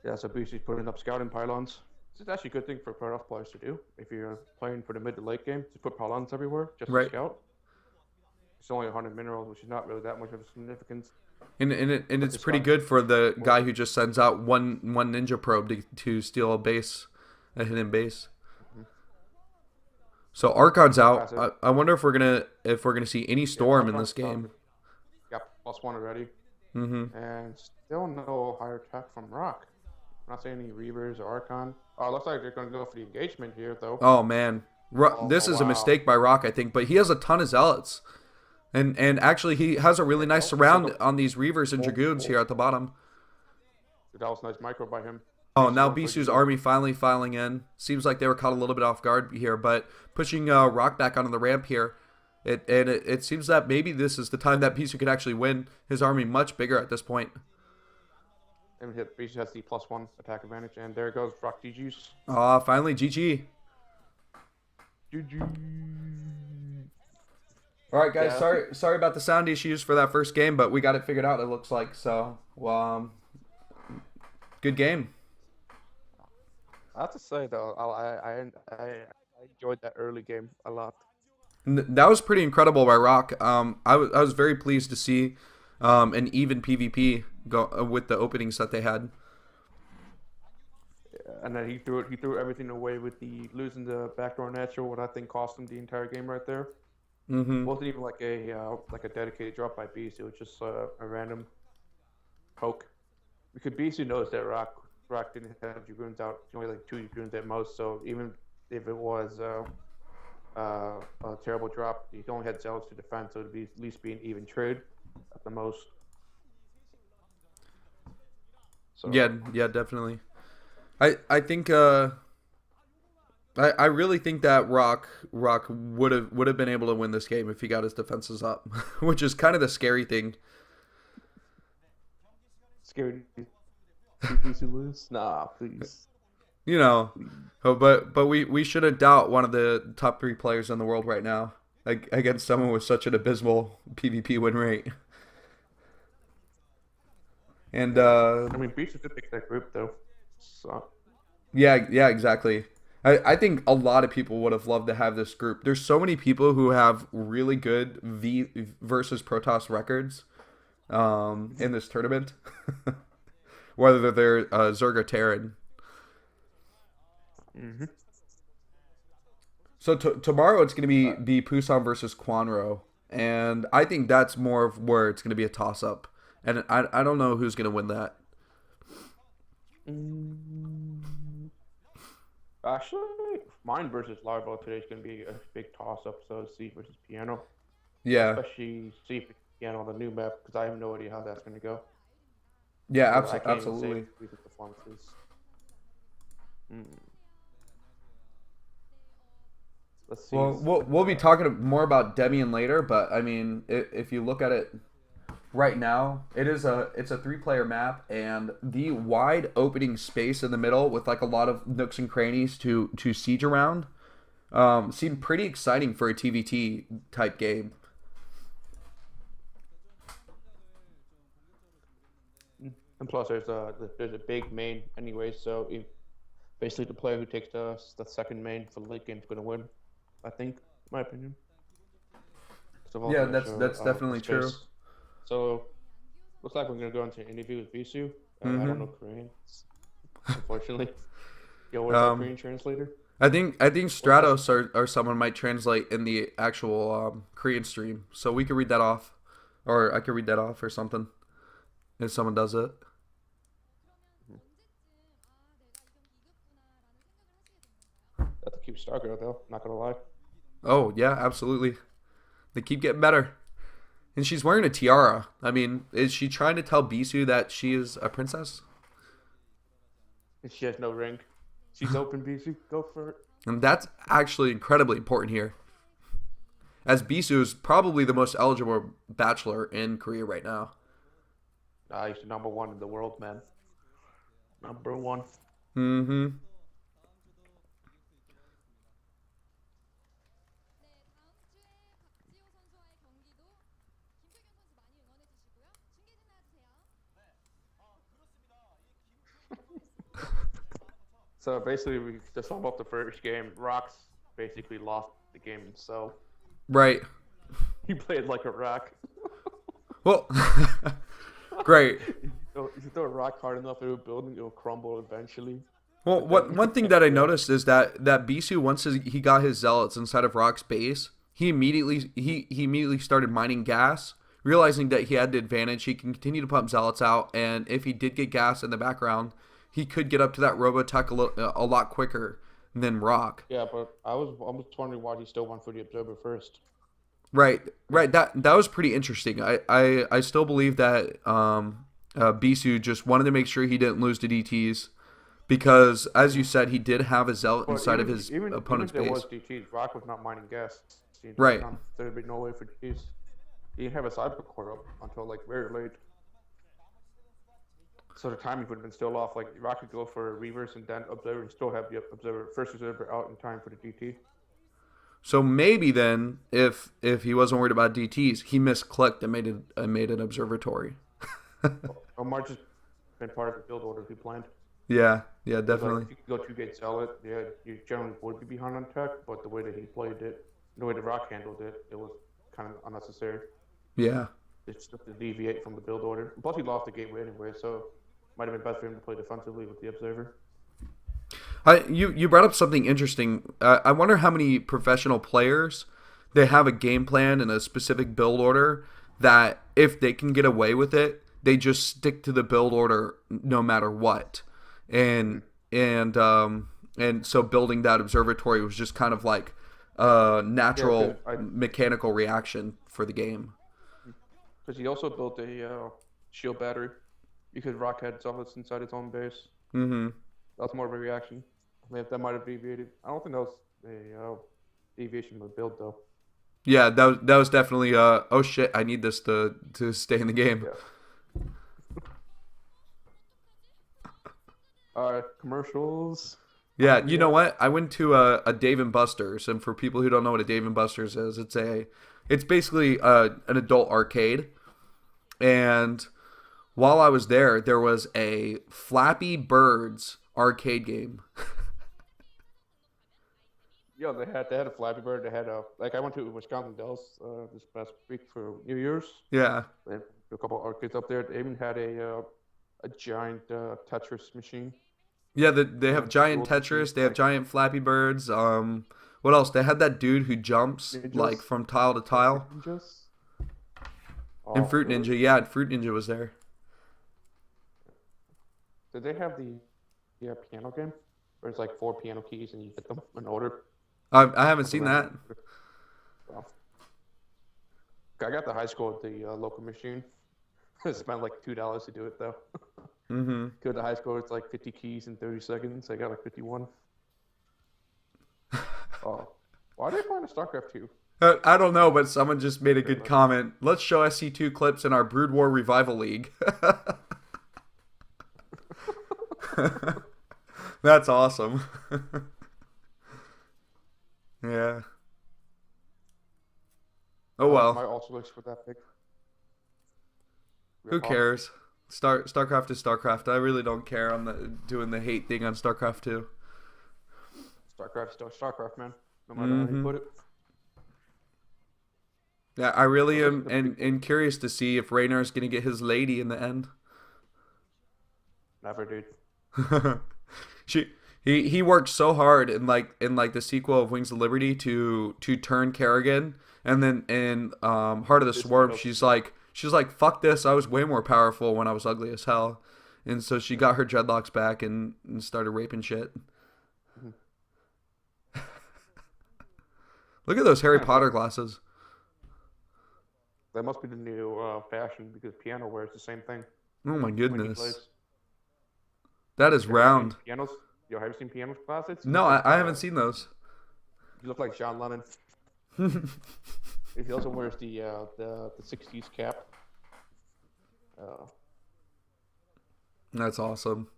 Yeah, so BC's putting up scouting pylons. This is actually a good thing for playoff players to do. If you're playing for the mid to late game, to put pylons everywhere just to scout. It's only 100 minerals, which is not really that much of a significance. And it's pretty good for the guy who just sends out one ninja probe to steal a hidden base. So Archon's out. I wonder if we're gonna see any storm in this game. Got +1 already. And still no higher tech from Rock. I'm not saying any Reavers or Archon. Oh, it looks like they're gonna go for the engagement here though. Oh man, this is a mistake by Rock, I think. But he has a ton of Zealots. And actually, he has a really nice surround on these Reavers and Dragoons here at the bottom. That was a nice micro by him. Oh, now Bisu's army finally filing in. Seems like they were caught a little bit off guard here, but pushing Rock back onto the ramp here. It seems that maybe this is the time that Bisu could actually win. His army much bigger at this point. And Bisu has the +1 attack advantage, and there goes Rock GG's. Finally GG. GG. All right, guys. Yeah. Sorry about the sound issues for that first game, but we got it figured out. It looks like so. Good game. I have to say though, I enjoyed that early game a lot. That was pretty incredible by Rock. I was very pleased to see an even PvP go with the openings that they had. Yeah, and then he threw everything away with the losing the backdoor natural, what I think cost him the entire game right there. It wasn't even like a dedicated drop by Beast. It was just a random poke. Because Beast knows that Rock Rock didn't have Dragoons out. Only like 2 Dragoons at most. So even if it was a terrible drop, he only had Zealots to defend, so it'd be at least be an even trade at the most. So, Yeah, definitely. I think I really think that Rock would have been able to win this game if he got his defenses up, which is kind of the scary thing. Scary. Please lose? Nah, please. You know, but we shouldn't doubt one of the top 3 players in the world right now, like against someone with such an abysmal PvP win rate. And I mean, Beach did pick that group though. So. yeah, exactly. I think a lot of people would have loved to have this group. There's so many people who have really good V versus Protoss records in this tournament, whether they're Zerg or Terran. Mm-hmm. So tomorrow it's going to be Pusan versus Quanro, and I think that's more of where it's going to be a toss-up. And I don't know who's going to win that. Actually, mine versus Larval today is going to be a big toss-up. So C versus Piano. Yeah. Especially C versus Piano on the new map, because I have no idea how that's going to go. Yeah, So absolutely. Performances. Let's see. Well, we'll be talking more about Demian later, but I mean, if you look at it right now, it's a 3-player map, and the wide opening space in the middle with like a lot of nooks and crannies to siege around seemed pretty exciting for a TVT type game. And plus, there's a big main anyway, so basically the player who takes the second main for the late game is going to win. I think, in my opinion. Yeah, that's definitely true. So, looks like we're going to go into an interview with Bisu. I don't know Korean, unfortunately. Yo, what's that Korean translator? I think Stratos or someone might translate in the actual Korean stream, so we could read that off, or I could read that off or something, if someone does it. That's a cute Stargirl, though. Not gonna lie. Oh yeah, absolutely. They keep getting better. And she's wearing a tiara. I mean, is she trying to tell Bisu that she is a princess? She has no ring. She's open, Bisu. Go for it. And that's actually incredibly important here, as Bisu is probably the most eligible bachelor in Korea right now. He's the #1 in the world, man. #1. Mm-hmm. So basically, we just sum up the first game. Rox basically lost the game himself. Right. He played like a rock. Well, great. If you throw a rock hard enough into a building, it'll crumble eventually. Well, one thing that I noticed is that Bisu, once he got his zealots inside of Rock's base, he immediately started mining gas, realizing that he had the advantage. He can continue to pump zealots out, and if he did get gas in the background, he could get up to that Robotech a lot quicker than Rock. Yeah, but I was wondering why he still went for the Observer first. Right. That was pretty interesting. I still believe that Bisu just wanted to make sure he didn't lose to DTs, because, as you said, he did have a zealot inside of his opponent's base. Even if there was DTs, Rock was not mining gas. Right. There would be no way for DTs. He didn't have a cyber core up until like very late. So the timing would have been still off. Like Rock could go for a reverse and then Observer and still have the first observer out in time for the DT. So maybe then, if he wasn't worried about DTs, he misclicked and made an observatory. Omar just been part of the build order he planned. Yeah, definitely. Like, if you could go 2-gate zealot, yeah, you generally would be behind on tech, but the way that he played it, the way that Rock handled it, it was kind of unnecessary. Yeah. It's just to deviate from the build order. Plus, he lost the gateway anyway, so might have been best for him to play defensively with the observer. You brought up something interesting. I wonder how many professional players, they have a game plan and a specific build order that if they can get away with it, they just stick to the build order no matter what. and so building that observatory was just kind of like a natural mechanical reaction for the game. Because he also built a shield battery because Rock had zealots inside its own base. Mm-hmm. That's more of a reaction. I mean, that might have deviated. I don't think that was a deviation from the build though. Yeah, that was definitely oh shit, I need this to stay in the game. Yeah. Alright, commercials. Yeah, you know what? I went to a Dave and Buster's, and for people who don't know what a Dave and Buster's is, it's basically an adult arcade. And while I was there, there was a Flappy Birds arcade game. Yeah, they had a Flappy Bird. They had I went to Wisconsin Dells this past week for New Year's. Yeah. They had a couple of arcades up there. They even had a giant Tetris machine. Yeah, they have giant Tetris. They have giant Flappy Birds. What else? They had that dude who jumps like from tile to tile. Ninjas? And Fruit Ninja, yeah, Fruit Ninja was there. Did they have the piano game? Where it's like 4 piano keys and you hit them in order? I haven't seen that. Well, I got the high score with the local machine. I spent like $2 to do it though. Mm-hmm. Go to the high score, it's like 50 keys in 30 seconds. I got like 51. Oh, why did I find a StarCraft 2? I don't know, but someone just made a good comment. Let's show SC2 clips in our Brood War Revival League. That's awesome. Yeah. Oh well. My also looks for that pick. Who cares? StarCraft is StarCraft. I really don't care. I'm doing the hate thing on StarCraft 2. StarCraft is still StarCraft, man. No matter how you put it. Yeah, I really am and curious to see if Raynor is going to get his lady in the end. Never, dude. He worked so hard in the sequel of Wings of Liberty to turn Kerrigan, and then in Heart of the Swarm she's like fuck this, I was way more powerful when I was ugly as hell, and so she got her dreadlocks back and started raping shit. Look at those Harry Potter glasses. That must be the new fashion because piano wears the same thing. Oh my goodness. That is round. Pianos? Yo, have you seen piano glasses? No, I haven't seen those. You look like John Lennon. He also wears the 60s cap. That's awesome.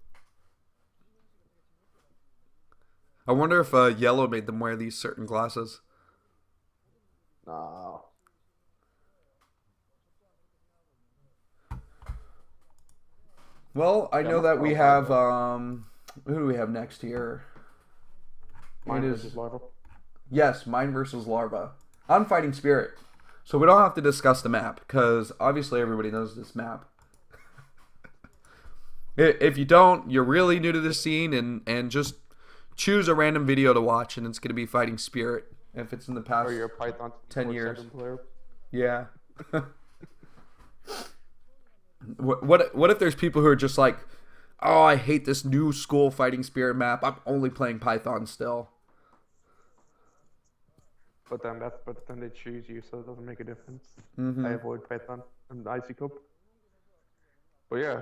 I wonder if Yellow made them wear these certain glasses. No. Well, I know that we have who do we have next here? Mine versus Larva. Yes, Mine versus Larva on Fighting Spirit. So we don't have to discuss the map because obviously everybody knows this map. If you don't, you're really new to this scene and just choose a random video to watch and it's going to be Fighting Spirit if it's in the past or you're a Python 10 years. Player. Yeah. What if there's people who are just like, oh, I hate this new school Fighting Spirit map. I'm only playing Python still. But then they choose you, so it doesn't make a difference. I avoid Python and Icy Cup. But yeah,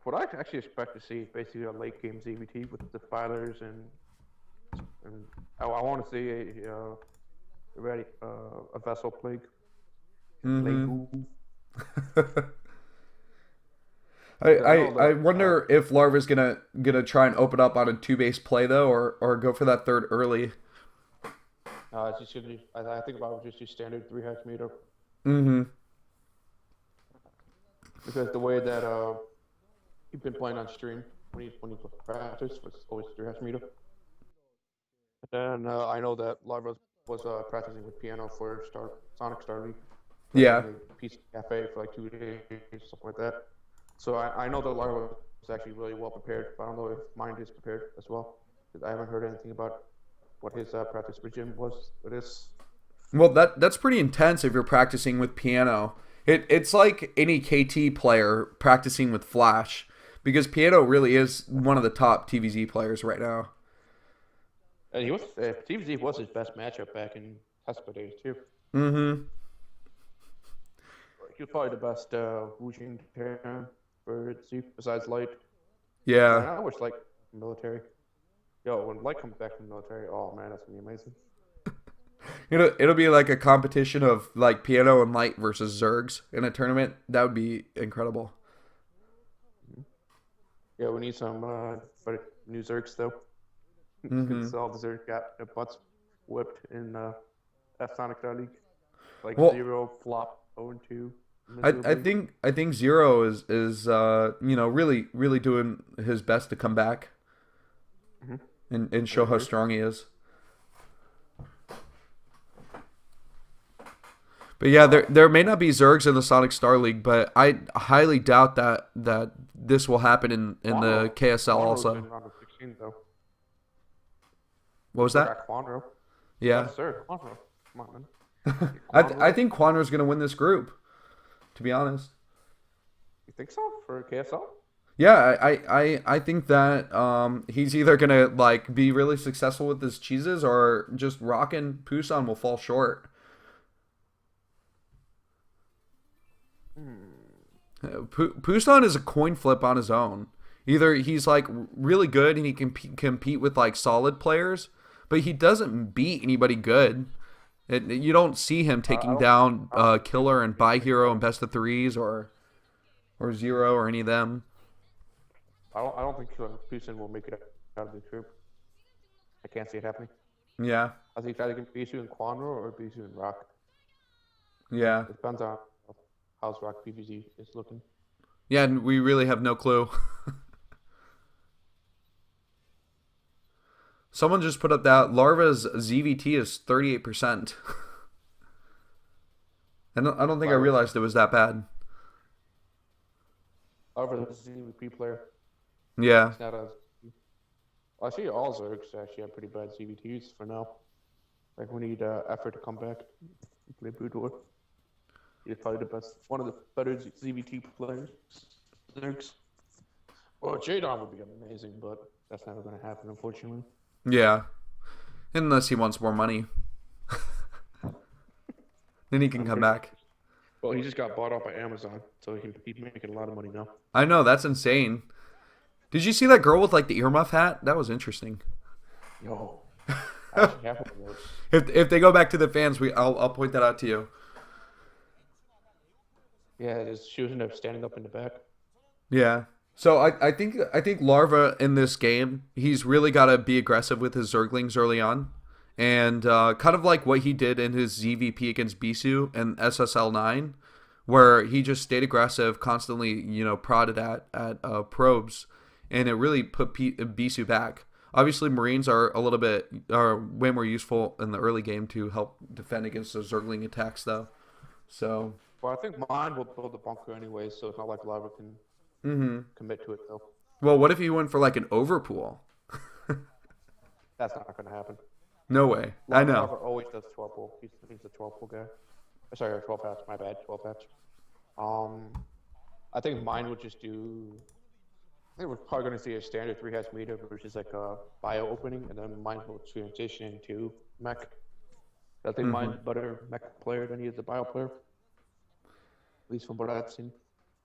what I actually expect to see basically a late game ZVT with the filers and I want to see a vessel plague. I wonder if Larva's gonna try and open up on a 2-base play though, or go for that third early. It's just gonna be, I think about just do standard 3-hash meter. Because the way that you've been playing on stream when you practice was always 3-hash meter. And I know that Larva was practicing with piano for Sonic Star League. Yeah. PC Cafe for like 2 days, something like that. So I know that Larva was actually really well prepared, but I don't know if Mind is prepared as well. Because I haven't heard anything about what his practice regime was for this. Well, that's pretty intense if you're practicing with piano. It's like any KT player practicing with Flash, because Piano really is one of the top TVZ players right now. And he was TVZ was his best matchup back in Tespa days too. Mm-hmm. He was probably the best Wujing Terran for Z besides Light. Yeah. Man, I wish Light military. Yo, when Light comes back from the military, oh man, that's gonna be amazing. It'll be like a competition of like Piano and Light versus Zergs in a tournament. That would be incredible. Yeah, we need some new Zergs though. Because all the Zergs got their butts whipped in Sonic Star League. Like 0, flop, 0-2. I think Zero is really doing his best to come back and show how strong he is. But yeah, there may not be Zergs in the Sonic Star League, but I highly doubt that this will happen in the KSL also. Round of 16, though. What was that? Quanro. Yeah. Yes, sir. Quanro. Come on, man. I think Quanro's going to win this group, to be honest. You think so for KSL? Yeah, I think that he's either going to like be really successful with his cheeses or just rocking Pusan will fall short. Pusan is a coin flip on his own. Either he's like really good and he can compete with like solid players, but he doesn't beat anybody good. You don't see him taking down Killer and By Hero and Best of Threes or Zero or any of them. I don't think Pusan will make it out of the group. I can't see it happening. Yeah. I think it's either going to be Bisu and Quanro or Bisu and Rock. Yeah. It depends on how's Rock PVZ is looking. Yeah, and we really have no clue. Someone just put up that Larva's ZVT is 38%. I don't think I realized it was that bad. Larva is a ZVP player. Yeah. It's not a... Well, actually, all Zergs actually have pretty bad ZVTs for now. Like, we need effort to come back and play Boudoir. He's probably the best, one of the better ZVT players. Zergs. Well, Jadon would be amazing, but that's never going to happen, unfortunately. Yeah. Unless he wants more money. Then he can come back. Well, he just got bought out by Amazon, so he's making a lot of money now. I know, that's insane. Did you see that girl with like the earmuff hat? That was interesting. Yo. I actually have one of those. If they go back to the fans, I'll point that out to you. Yeah, she was up standing up in the back. Yeah. So I think Larva in this game, he's really got to be aggressive with his Zerglings early on. And kind of like what he did in his ZVP against Bisu and SSL 9, where he just stayed aggressive, constantly, prodded at probes, and it really put Bisu back. Obviously, Marines are way more useful in the early game to help defend against those Zergling attacks, though. So. Well, I think mine will build the bunker anyway, so it's not like Larva can commit to it, though. Well, what if he went for like an overpool? That's not going to happen. No way. I know. Larva always does 12 pool. He's a 12 pool guy. Sorry, 12 patch. My bad. 12 patch. I think mine would just do. I think we're probably going to see a standard 3-hatch meter versus like a bio opening, and then mine will transition into mech. I think mine's a better mech player than he is a bio player. At least from what I've seen.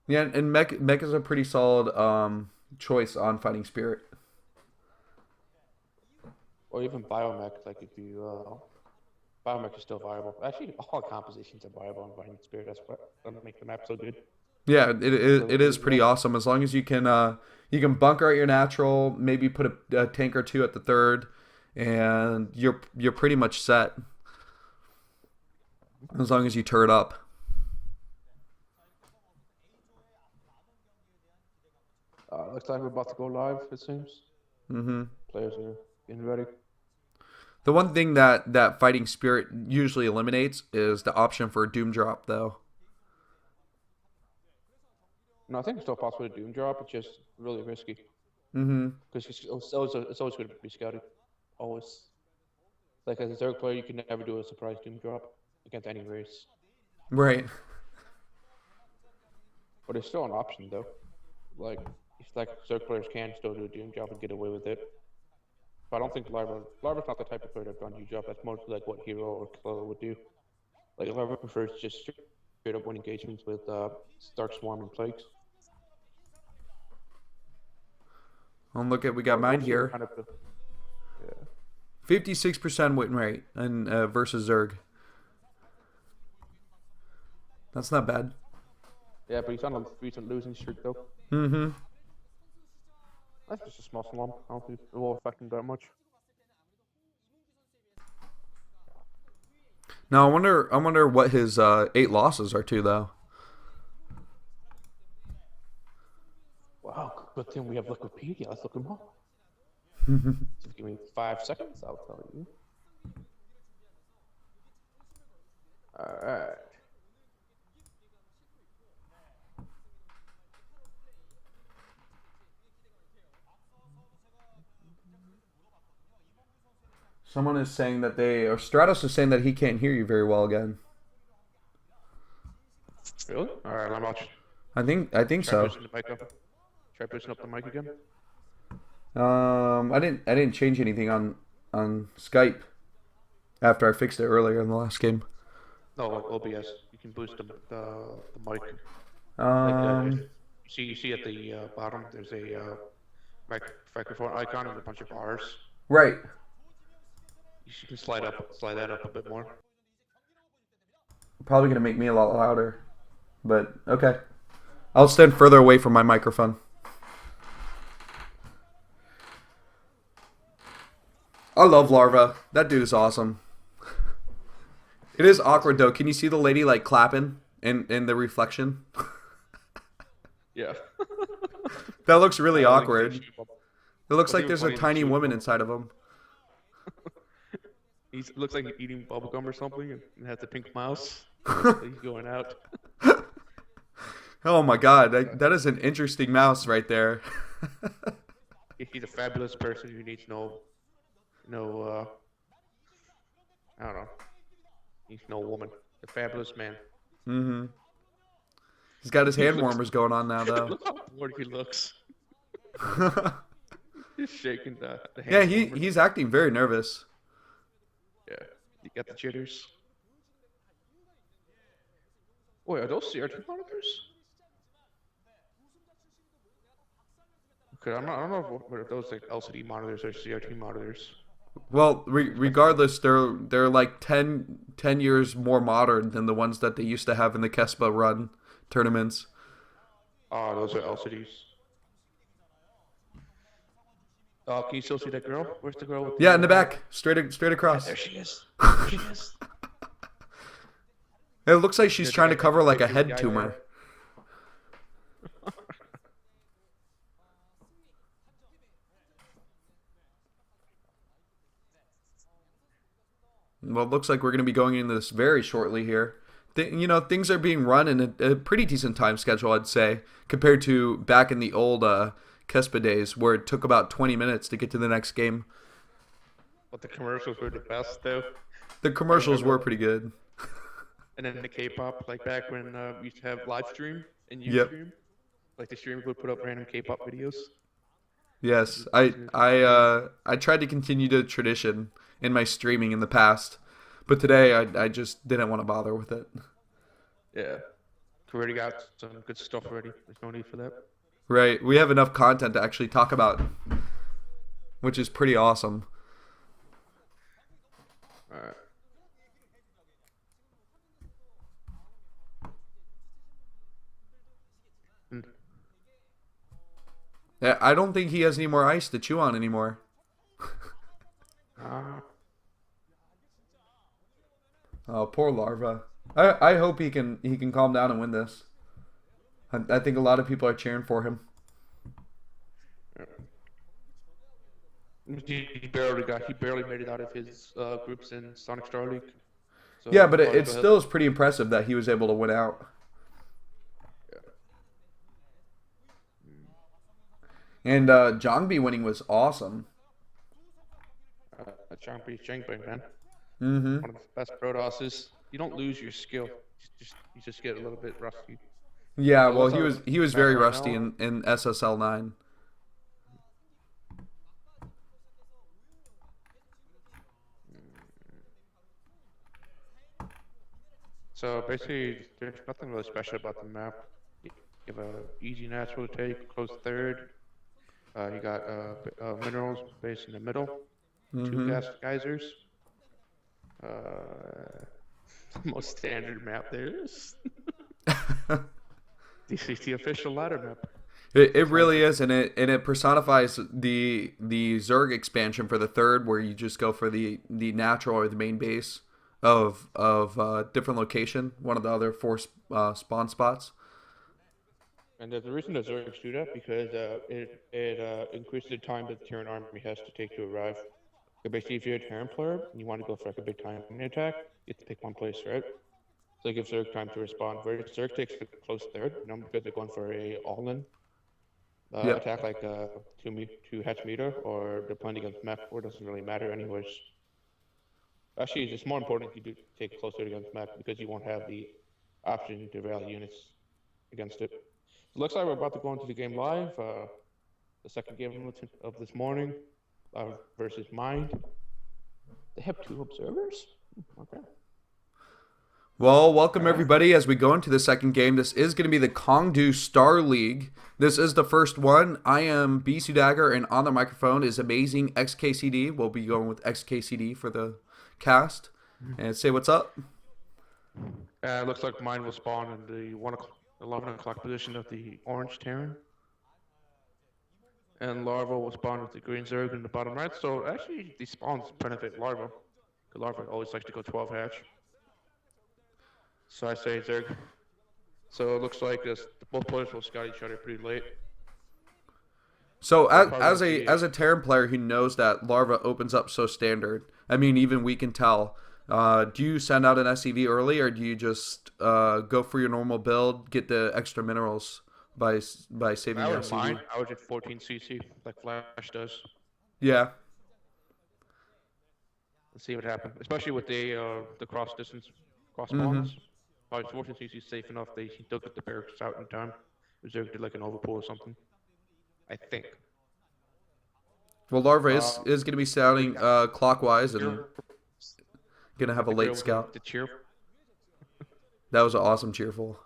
Yeah, and mech is a pretty solid choice on Fighting Spirit. Or even biomech, like if you biomech is still viable. Actually, all compositions are viable in Fighting Spirit. That's what makes the map so good. Yeah, it is pretty awesome as long as you can bunker out your natural, maybe put a tank or two at the third, and you're pretty much set. As long as you turret up. Looks like we're about to go live, it seems. Players are getting ready. The one thing that Fighting Spirit usually eliminates is the option for a Doom Drop, though. No, I think it's still possible to Doom Drop. It's just really risky. Because it's always going to be scouted. Always. Like as a third player, you can never do a surprise Doom Drop against any race. Right. But it's still an option, though. Like, like Zerg players can still do a Doom job and get away with it. But I don't think Larva's not the type of player to run Doom job. That's mostly like what Hero or Killer would do. Like Larva prefers just straight up win engagements with Stark Swarm and Plagues. And look at, we got mine here. Kind of, yeah. 56% win rate and versus Zerg. That's not bad. Yeah, but he's on a recent losing streak though. Mm-hmm. That's just a small slump. I don't think it will affect him that much. Now I wonder what his 8 losses are to though. Wow, good thing we have Wikipedia. Let's look him up. Just give me 5 seconds, I'll tell you. Alright. Someone is saying that or Stratos is saying that he can't hear you very well again. Really? Alright, I'm out. I think Try so. pushing the mic up. Try pushing up the mic again. I didn't change anything on Skype after I fixed it earlier in the last game. No, like OBS. You can boost the mic. You see at the bottom, there's a microphone icon and a bunch of bars. Right. You can slide that up a bit more. Probably gonna make me a lot louder, but okay. I'll stand further away from my microphone. I love Larva. That dude is awesome. It is awkward though. Can you see the lady like clapping in the reflection? Yeah. That looks really awkward. It It looks like there's a tiny woman inside of him. He looks like he's eating bubblegum or something and has a pink mouse. He's going out. Oh my god, that is an interesting mouse right there. He's a fabulous person who needs no I don't know. He's no woman. A fabulous man. Mm-hmm. He's got his hand warmers going on now though. Look how bored he looks. He's shaking the hand Yeah, warmer. he's acting very nervous. Yeah, you got the jitters. Wait, are those CRT monitors? Okay, I don't know if those like LCD monitors or CRT monitors. Well, regardless, they're like 10 years more modern than the ones that they used to have in the Kespa run tournaments. Oh, those are LCDs. Oh, can you still see that girl? Where's the girl with Yeah, in the back, straight across. There she is. There she is. It looks like she's trying to cover like a head tumor. Well, it looks like we're going to be going into this very shortly here. Things are being run in a pretty decent time schedule, I'd say, compared to back in the old Kespa days, where it took about 20 minutes to get to the next game. But the commercials were the best, though. The commercials were pretty good. And then the K-pop, like back when we used to have live stream and Yep. Ustream. Like the streamer would put up random K-pop videos. Yes, I tried to continue the tradition in my streaming in the past, but today I just didn't want to bother with it. Yeah. We already got some good stuff already. There's no need for that. Right, we have enough content to actually talk about, which is pretty awesome. Alright. Yeah, I don't think he has any more ice to chew on anymore. Oh, poor Larva. I hope he can calm down and win this. I think a lot of people are cheering for him. He barely made it out of his groups in Sonic Star League. So Yeah, but it still is pretty impressive that he was able to win out. And Zhangbi winning was awesome. Changbei, man. Mm-hmm. One of the best Protosses. You don't lose your skill. You just get a little bit rusty. Yeah, So well, what's our he was map very right rusty now? in SSL 9. So basically, there's nothing really special about the map. You have a easy natural to take, close third. You got minerals base in the middle, two Mm-hmm. gas geysers. Uh, most standard map there is. This is the official ladder map. It really is, and it personifies the Zerg expansion for the third, where you just go for the natural or the main base of different location, one of the other four spawn spots. And there's a reason the Zergs do that because it increases the time that the Terran army has to take to arrive. So basically, if you're a Terran player and you want to go for like a big timing attack, you have to pick one place, right? So it gives Zerg time to respond. Where Zerg takes the close third, because they're going for a all-in Yep. attack like two hatch meter, or they're playing against mech 4, doesn't really matter anyways. Actually, it's more important if you do take close third against mech because you won't have the option to rally units against it. So it looks like we're about to go into the game live. The second game of this morning, versus Mind. They have 2 observers? Okay. Well, welcome everybody as we go into the second game. This is going to be the Kongdoo Star League. This is the first one. I am BC Dagger, and on the microphone is amazing XKCD. We'll be going with XKCD for the cast. And say what's up. Looks like Mind will spawn in the 11 o'clock position of the orange Terran. And Larva will spawn with the green Zerg in the bottom right. So actually, these spawns benefit Larva. Because Larva always likes to go 12 hatch. So I say Zerg. So it looks like both players will scout each other pretty late. So as a Terran player who knows that Larva opens up so standard, I mean, even we can tell. Do you send out an SCV early, or do you just go for your normal build, get the extra minerals by saving your SCV? I would just 14 CC like Flash does. Yeah. Let's see what happens, especially with the cross distance cross spawns. Probably 14 CC is safe enough. They still get the barracks out in time. Zerg did like an overpull or something. I think. Well, Larva is going to be scouting clockwise and going to have a late scout. The cheer. That was an awesome cheerful.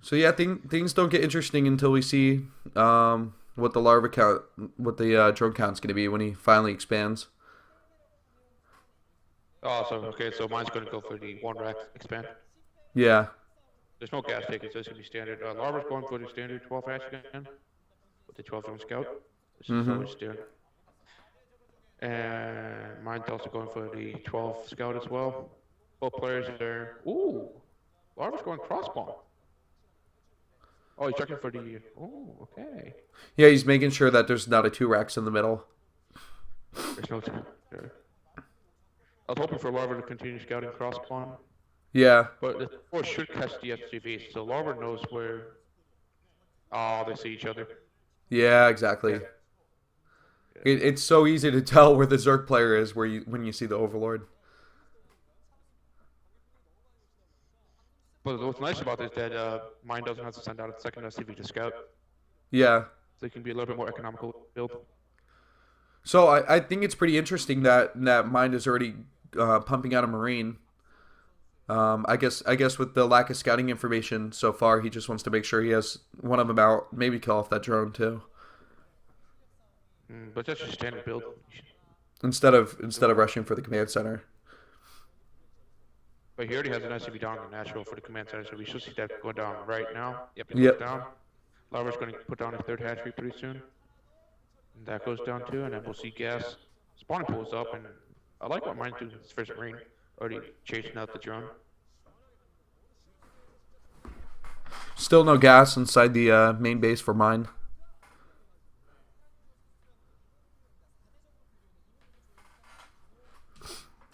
So yeah, things don't get interesting until we see what the larva count, what the drone count's going to be when he finally expands. Oh, so mine's going to go for the 1 rack expand. Yeah. There's no gas taken, so it's going to be standard. Larva's going for the standard 12 hatch again with the 12 drone scout. This is always standard. And mine's also going for the 12 scout as well. Both players are. Ooh, Larva's going cross spawn. Oh, he's checking for the. Oh, okay. Yeah, he's making sure that there's not a 2 racks in the middle. There's no. I was hoping for Larva to continue scouting cross spawn. Yeah. But the force should catch the SCV, so Larva knows where. Oh, they see each other. Yeah, exactly. Yeah. It's so easy to tell where the Zerg player is when you see the Overlord. But what's nice about this is that Mine doesn't have to send out a second SCV to scout. Yeah. So it can be a little bit more economical build. So I think it's pretty interesting that Mind is already pumping out a Marine. I guess with the lack of scouting information so far, he just wants to make sure he has one of them out. Maybe kill off that drone too. But that's just standard build. Instead of rushing for the command center. But he already has an SCV down in natural for the command center, so we should see that go down right now. Yep, it goes down. Larva's going to put down his 3rd hatchery pretty soon. And that goes down too, and then we'll see gas. Spawning pulls up, and I like what Mine's doing his first Marine. Already chasing out the drone. Still no gas inside the main base for Mine.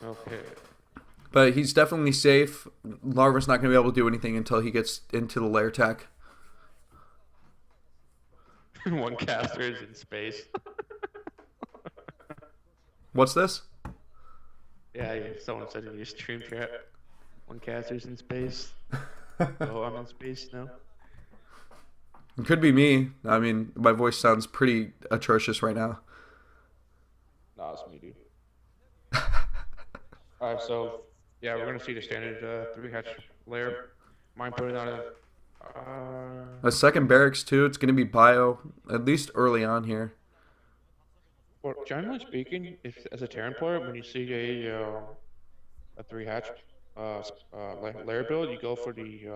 Okay. But he's definitely safe. Larva's not going to be able to do anything until he gets into the lair tech. 1 caster is in space. What's this? Yeah, someone said in your stream chat, when caster's in space. Oh, I'm in space now. It could be me. I mean, my voice sounds pretty atrocious right now. Nah, it's me, dude. Alright, so yeah, we're gonna see the standard three hatch layer. Mine putting on a A second barracks too. It's gonna be bio, at least early on here. well, generally speaking, if as a Terran player, when you see a three hatch layer build, you go for the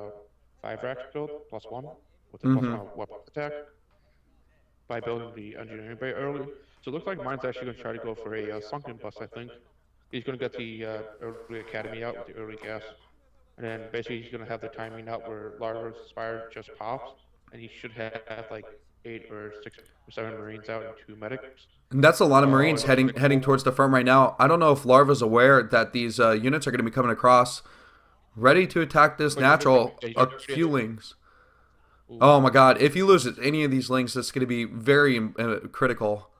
five racks build +1 with the Mm-hmm. +1 weapon attack by building the engineering bay early. So it looks like mine's actually gonna try to go for a sunken bust. I think he's gonna get the early academy out with the early gas, and then basically he's gonna have the timing out where Larva's Spire just pops, and he should have like 8 or 6 or 7 Marines out and 2 medics. And that's a lot of Oh, Marines it looks heading like towards the farm right now. I don't know if Larva's aware that these units are going to be coming across, ready to attack this Wait, natural yeah, you just few read it. lings. Oh my god, if he loses any of these links, that's going to be very critical.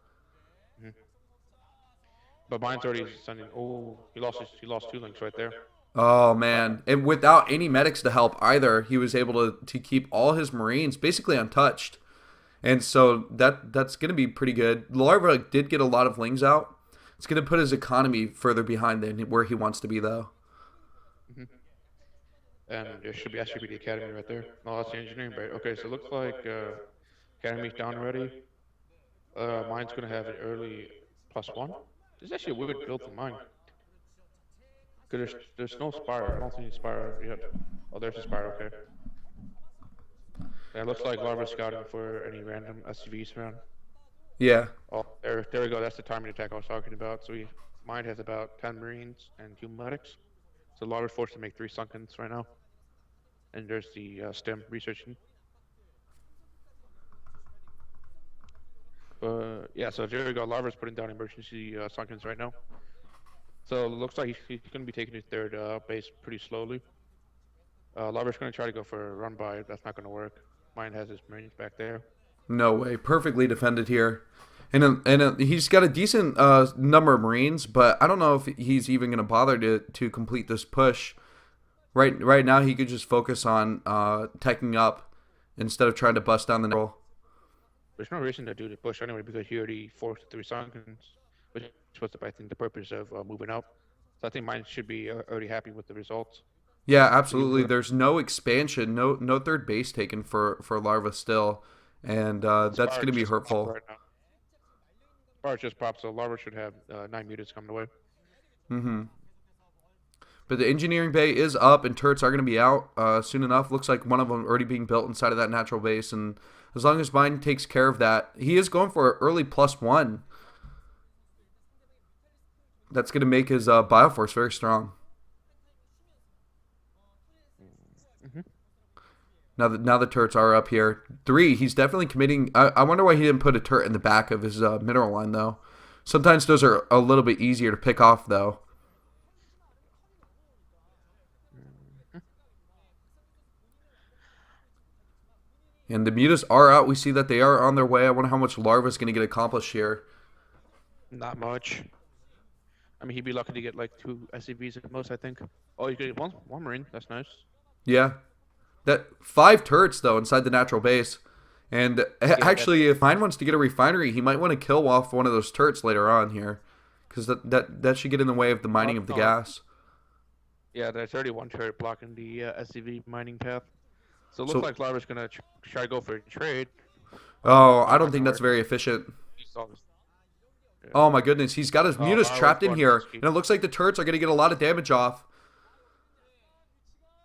But mine's already sending. Oh, he lost 2 links right there. Oh man, and without any medics to help either, he was able to keep all his Marines basically untouched. And so that's going to be pretty good. Larva did get a lot of lings out. It's going to put his economy further behind than where he wants to be, though. And there should be the academy right there. No, that's the engineering bay. Okay, so it looks like academy's down already. Mine's gonna have an early +1. This is actually a weird build for mine. Cause there's no Spire. I don't see any Spire yet. Oh, there's a Spire. Okay. Yeah, it looks like Larva's scouting for any random SCVs around. Yeah. Oh, there we go. That's the timing attack I was talking about. So mine has about 10 Marines and 2 medics. So Larva's forced to make 3 sunkens right now. And there's the STEM researching. Yeah, so there we go. Larva's putting down emergency sunkens right now. So it looks like he's going to be taking his third base pretty slowly. Larva's going to try to go for a run by. That's not going to work. Mine has his Marines back there. No way. Perfectly defended here. And he's got a decent number of Marines, but I don't know if he's even going to bother to complete this push. Right now, he could just focus on teching up instead of trying to bust down the natural. There's no reason to do the push anyway because he already forced 3 sunkens, which was, I think, the purpose of moving out. So I think mine should be already happy with the results. Yeah, absolutely. There's no expansion, no third base taken for Larva still, and that's going to be hurtful. Right now. Spire just popped, so Larva should have 9 mutants coming away. Mm-hmm. But the engineering bay is up, and turrets are going to be out soon enough. Looks like one of them already being built inside of that natural base, and as long as mine takes care of that, he is going for an early +1. That's going to make his bioforce very strong. Now the turrets are up here. 3, he's definitely committing. I wonder why he didn't put a turret in the back of his mineral line, though. Sometimes those are a little bit easier to pick off, though. And the mutas are out. We see that they are on their way. I wonder how much Larva is going to get accomplished here. Not much. I mean, he'd be lucky to get like 2 SCVs at most, I think. Oh, you get one Marine. That's nice. Yeah. That 5 turrets, though, inside the natural base. And actually, if Mine wants to get a refinery, he might want to kill off one of those turrets later on here. Because that should get in the way of the mining of the gas. Yeah, there's already 1 turret blocking the SCV mining path. So it looks like Larva's going to try to go for a trade. Oh, I don't think that's very efficient. Yeah. Oh my goodness, he's got his mutas trapped in here. Risky. And it looks like the turrets are going to get a lot of damage off.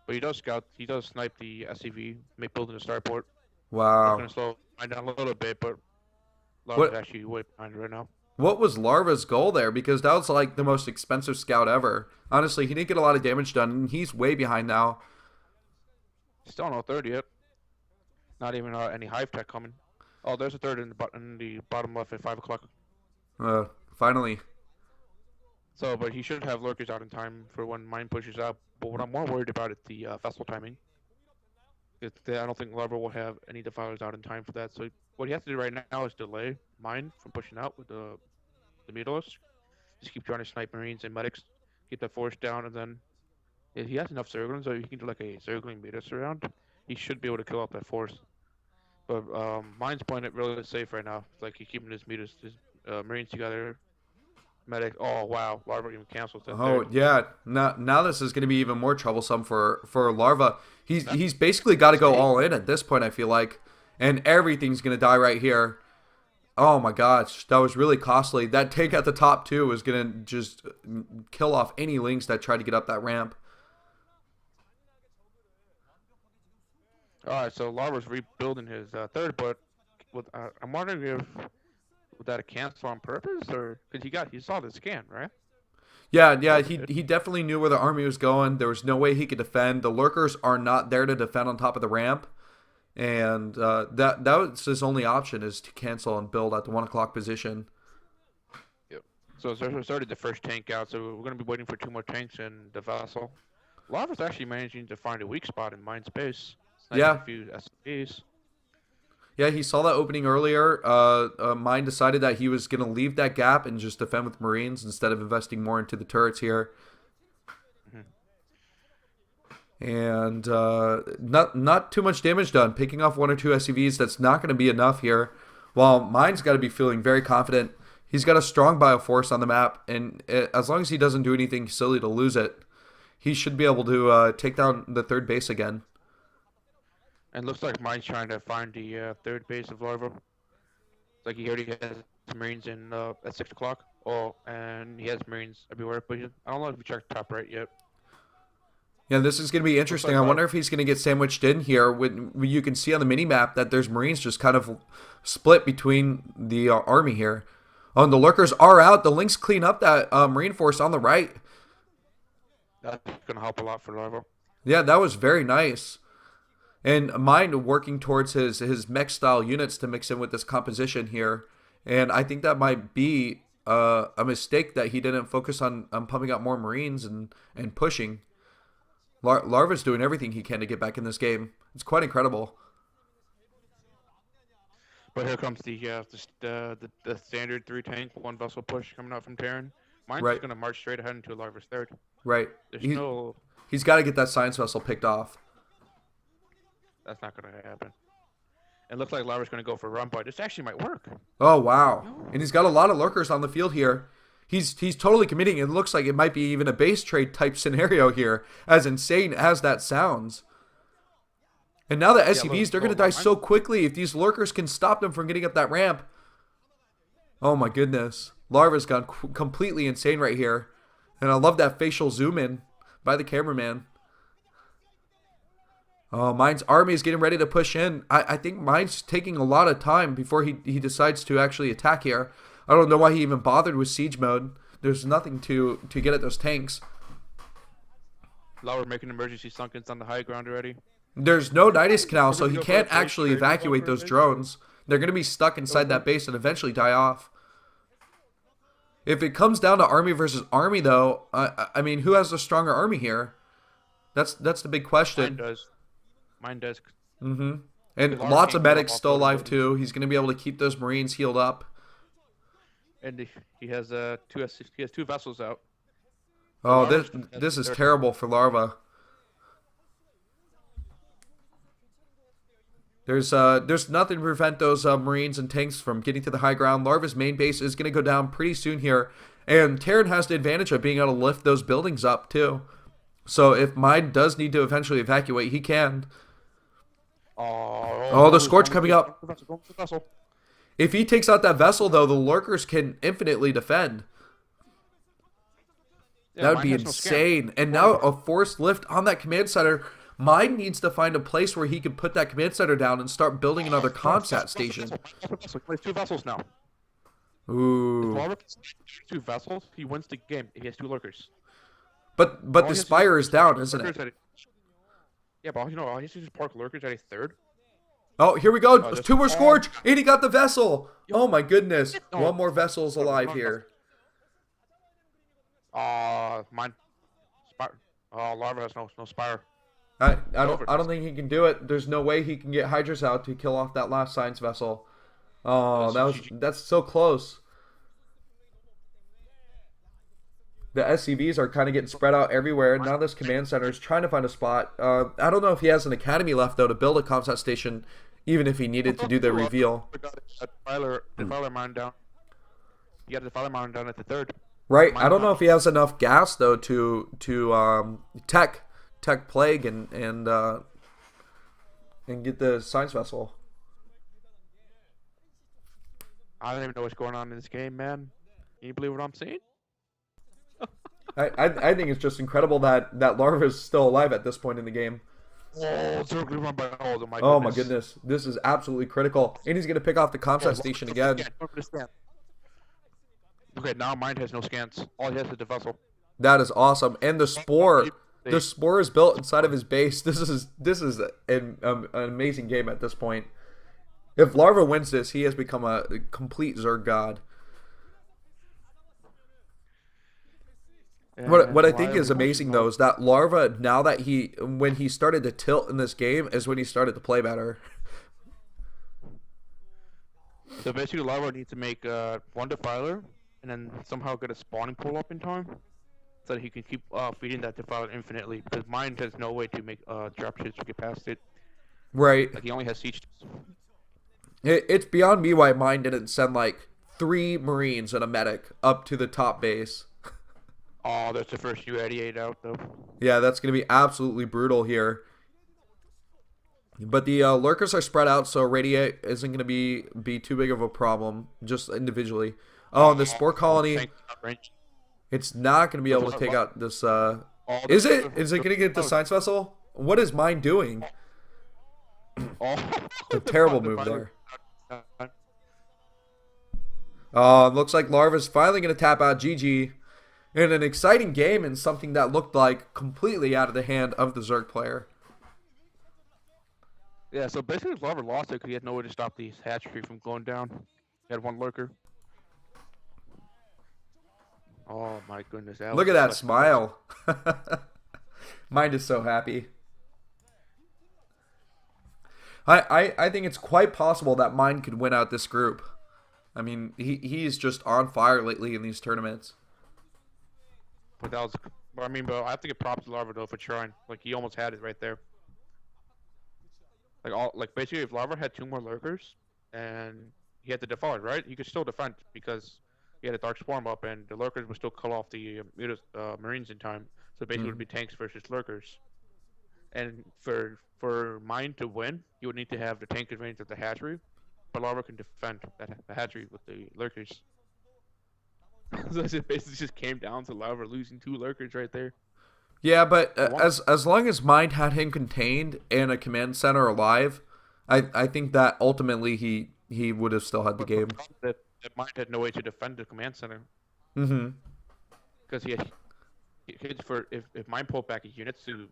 But he does scout, he does snipe the SCV, make building a starport. Wow. Going to slow mine down a little bit, but Larva's actually way behind right now. What was Larva's goal there? Because that was like the most expensive scout ever. Honestly, he didn't get a lot of damage done, and he's way behind now. Still no third yet. Not even any hive tech coming. Oh, there's a third in the bottom left at 5 o'clock. Finally. So, but he should have lurkers out in time for when mine pushes out. But what I'm more worried about is the vessel timing. I don't think Larva will have any defilers out in time for that. So what he has to do right now is delay mine from pushing out with the mutalists. Just keep trying to snipe Marines and medics. get the force down, and then if he has enough Zerglings, so he can do like a Zergling beta surround, he should be able to kill off that force. But mine's playing it really safe right now. It's like he's keeping his Marines together. Medic. Oh wow, Larva even cancels that. Oh yeah. Now this is going to be even more troublesome for Larva. He's basically got to go all in at this point, I feel like, and everything's going to die right here. Oh my gosh, that was really costly. That tank at the top too was going to just kill off any links that tried to get up that ramp. All right, so Larva's rebuilding his third, but I'm wondering if was that a cancel on purpose, or because he saw the scan, right? Yeah, he definitely knew where the army was going. There was no way he could defend. The lurkers are not there to defend on top of the ramp, and that was his only option, is to cancel and build at the 1 o'clock position. Yep. So we started the first tank out, so we're going to be waiting for 2 more tanks and the vessel. Larva's actually managing to find a weak spot in mine space. Yeah. A few SCPs. Yeah, he saw that opening earlier. Mine decided that he was going to leave that gap and just defend with Marines instead of investing more into the turrets here. And not too much damage done. Picking off 1 or 2 SCVs, that's not going to be enough here. While Mine's got to be feeling very confident. He's got a strong bioforce on the map, and as long as he doesn't do anything silly to lose it, he should be able to take down the third base again. And looks like Mine's trying to find the third base of Larva. It's like he already has Marines in at 6 o'clock. Oh, and he has Marines everywhere. But I don't know if we checked top right yet. Yeah, this is going to be interesting. I wonder if he's going to get sandwiched in here. When you can see on the mini-map that there's Marines just kind of split between the army here. Oh, and the lurkers are out. The Lynx clean up that Marine force on the right. That's going to help a lot for Larva. Yeah, that was very nice. And Mine working towards his mech-style units to mix in with this composition here. And I think that might be a mistake that he didn't focus on pumping out more Marines and pushing. Larva's doing everything he can to get back in this game. It's quite incredible. But here comes the standard 3 tank, 1 vessel push coming out from Terran. Mine's right. going to march straight ahead into Larva's third. Right. He's got to get that science vessel picked off. That's not going to happen. It looks like Larva's going to go for a run, but this actually might work. Oh, wow. And he's got a lot of lurkers on the field here. He's totally committing. It looks like it might be even a base trade type scenario here, as insane as that sounds. And now the SCVs, they're going to die so quickly if these lurkers can stop them from getting up that ramp. Oh, my goodness. Larva's gone completely insane right here. And I love that facial zoom in by the cameraman. Oh, Mine's army is getting ready to push in. I think Mine's taking a lot of time before he decides to actually attack here. I don't know why he even bothered with siege mode. There's nothing to get at those tanks. Larva making emergency sunkens on the high ground already. There's no Nidus Canal, so he can't actually evacuate those drones. They're going to be stuck inside that base and eventually die off. If it comes down to army versus army, though, I mean, who has the stronger army here? That's the big question. Mine does. Mm-hmm. And lots of medics still alive, too. He's going to be able to keep those Marines healed up. And he has 2 vessels out. Oh, this is terrible for Larva. There's nothing to prevent those Marines and tanks from getting to the high ground. Larva's main base is going to go down pretty soon here. And Terran has the advantage of being able to lift those buildings up, too. So if Mine does need to eventually evacuate, he can. Oh, the Scorch coming up. If he takes out that vessel, though, the lurkers can infinitely defend. Yeah, that would be insane. And now a forced lift on that command center. Mine needs to find a place where he can put that command center down and start building another comsat station. He plays 2 vessels now. Ooh. If Larva gets 2 vessels, he wins the game. He has 2 lurkers. But the Spire is down, isn't it? Yeah, but all he has to do is park lurkers at a third. Oh, here we go. 2 more Scorch, and he got the vessel. Oh my goodness. 1 more vessel's alive here. Mine. Spire. Larva has no Spire. I don't think he can do it. There's no way he can get Hydras out to kill off that last science vessel. Oh, that's so close. The SCVs are kind of getting spread out everywhere. Now this command center is trying to find a spot. I don't know if he has an academy left, though, to build a comsat station, even if he needed to do the reveal. Defiler mine down. You got the defiler mine down at the 3rd. Right. I don't know if he has enough gas, though, to tech plague and get the science vessel. I don't even know what's going on in this game, man. Can you believe what I'm saying? I think it's just incredible that Larva is still alive at this point in the game. Oh my goodness. This is absolutely critical. And he's going to pick off the comsat station again. Okay, now Mind has no scans. All he has is the vessel. That is awesome. And the spore is built inside of his base. This is an amazing game at this point. If Larva wins this, he has become a complete Zerg god. What I think is amazing, though, is that Larva, now that when he started to tilt in this game, is when he started to play better. So basically, Larva needs to make one defiler, and then somehow get a spawning pool up in time, so that he can keep feeding that defiler infinitely, because Mind has no way to make dropships to get past it. Right. Like, he only has siege. It's beyond me why Mine didn't send, like, 3 Marines and a medic up to the top base. Oh, that's the first U-88 out, though. Yeah, that's going to be absolutely brutal here. But the lurkers are spread out, so radiate isn't going to be too big of a problem, just individually. Oh, and the spore colony, it's not going to be able to take out this... Is it? Is it going to get the science vessel? What is Mine doing? A terrible move there. Oh, it looks like Larva's finally going to tap out GG in an exciting game and something that looked like completely out of the hand of the Zerg player. Yeah, so basically Larva lost it because he had no way to stop the hatchery from going down. He had one lurker. Oh my goodness. Look at that smile. Mind is so happy. I think it's quite possible that Mind could win out this group. I mean, he's just on fire lately in these tournaments. But that was, I mean, but I have to give props to Larva though for trying. Like, he almost had it right there. Like basically, if Larva had 2 more lurkers and he had to defend, right? He could still defend because he had a dark swarm up, and the lurkers would still cut off the Marines in time. So basically, it would be tanks versus lurkers. And for Mine to win, you would need to have the tank advantage of the hatchery, but Larva can defend the hatchery with the lurkers. So it basically just came down to Larva losing 2 lurkers right there. Yeah, but as long as Mind had him contained and a command center alive, I think that ultimately he would have still had the game. That Mind had no way to defend the command center. Mm-hmm. Because he had if Mind pulled back his units to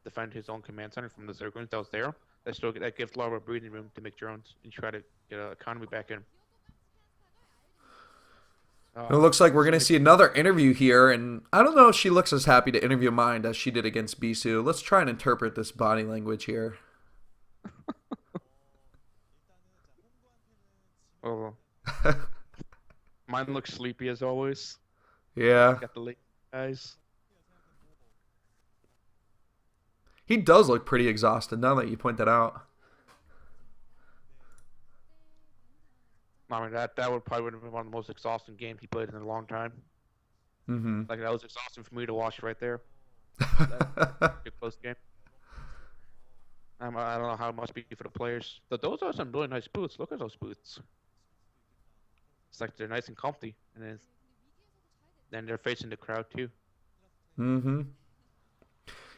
defend his own command center from the Zerglings that was there, that gives Larva breathing room to make drones and try to get an economy back in. It looks like we're going to see another interview here, and I don't know if she looks as happy to interview Mind as she did against Bisu. Let's try and interpret this body language here. Oh. Mind looks sleepy as always. Yeah. Got the late eyes. He does look pretty exhausted now that you point that out. I mean, that would probably have been one of the most exhausting games he played in a long time. Mm-hmm. Like, that was exhausting for me to watch right there. A close game. I don't know how it must be for the players. But those are some really nice boots. Look at those boots. It's like they're nice and comfy. And then they're facing the crowd too. Mm-hmm.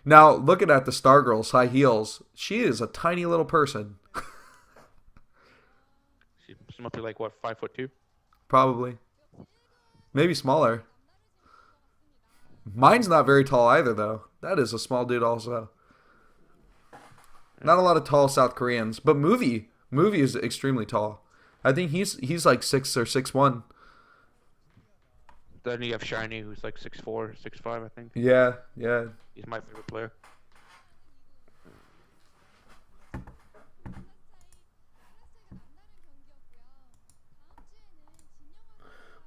Now, looking at the Stargirl's high heels, she is a tiny little person. She must be like, what, 5'2"? Probably. Maybe smaller. Mine's not very tall either, though. That is a small dude also. Not a lot of tall South Koreans, but Movie is extremely tall. I think he's like 6 or 6'1". Then you have Shiny, who's like 6'4", 6'5", I think. Yeah. He's my favorite player.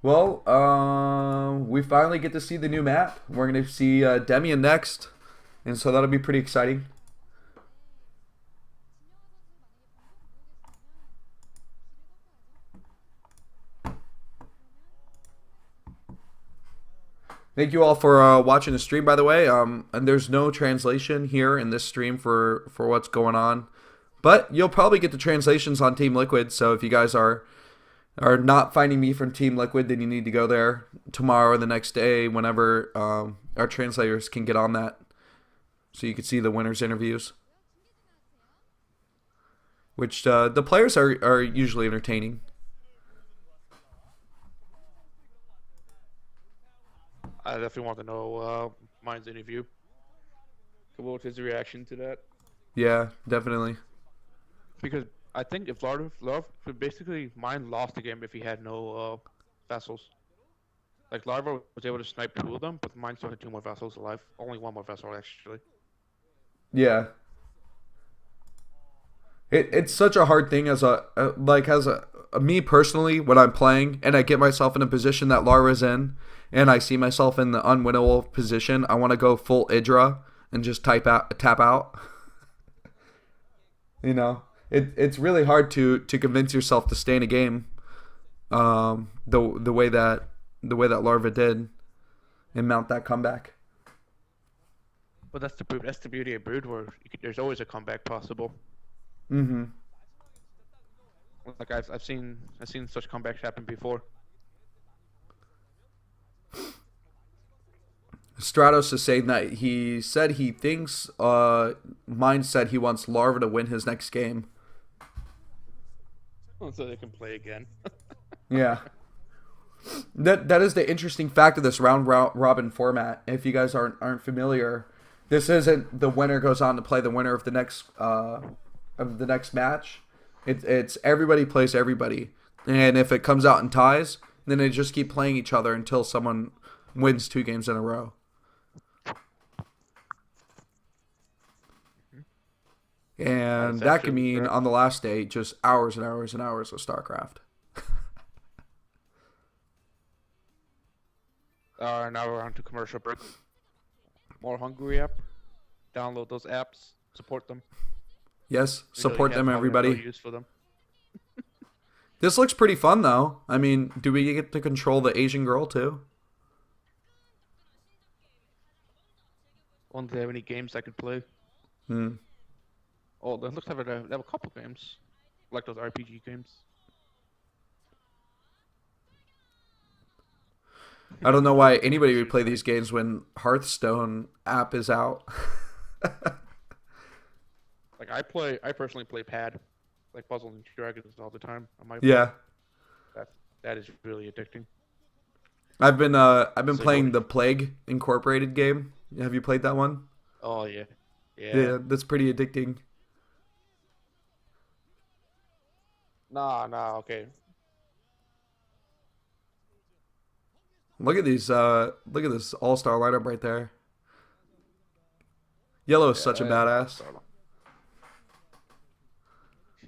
Well, we finally get to see the new map. We're going to see Demian next, and so that'll be pretty exciting. Thank you all for watching the stream, by the way. And there's no translation here in this stream for what's going on, but you'll probably get the translations on Team Liquid. So if you guys are not finding me from Team Liquid, then you need to go there tomorrow or the next day, whenever our translators can get on that, so you can see the winners' interviews, which the players are usually entertaining. I definitely want to know Mine's interview. What was his reaction to that? Yeah, definitely. Because I think if Love basically Mine lost the game if he had no vessels. Like Larva was able to snipe 2 of them, but Mine still had 2 more vessels alive. Only 1 more vessel actually. Yeah. It's such a hard thing as me personally, when I'm playing and I get myself in a position that Lara's in, and I see myself in the unwinnable position, I want to go full Idra and just tap out. You know, it's really hard to convince yourself to stay in a game, the way that Larva did, and mount that comeback. But that's the beauty of Brood, where there's always a comeback possible. Mm-hmm. Like I've seen such comebacks happen before. Stratos is saying that he said he thinks Mine said he wants Larva to win his next game. So they can play again. Yeah. That is the interesting fact of this round robin format. If you guys aren't familiar, this isn't the winner goes on to play the winner of the next match. It's everybody plays everybody, and if it comes out in ties, then they just keep playing each other until someone wins 2 games in a row. And that could mean on the last day just hours and hours and hours of StarCraft. Now we're on to commercial break. More Hungry app. Download those apps. Support them. Yes, support them, everybody. No use for them. This looks pretty fun, though. I mean, do we get to control the Asian girl, too? Wonder if they have any games I could play. Oh, it looks like they have a couple games. Like those RPG games. I don't know why anybody would play these games when Hearthstone app is out. Like I personally play Pad, like Puzzle and Dragons all the time on my phone. Yeah. That is really addicting. I've been playing the Plague Incorporated game. Have you played that one? Oh yeah. Yeah, that's pretty addicting. Nah, okay. Look at these look at this all-star lineup right there. Yellow is such a badass.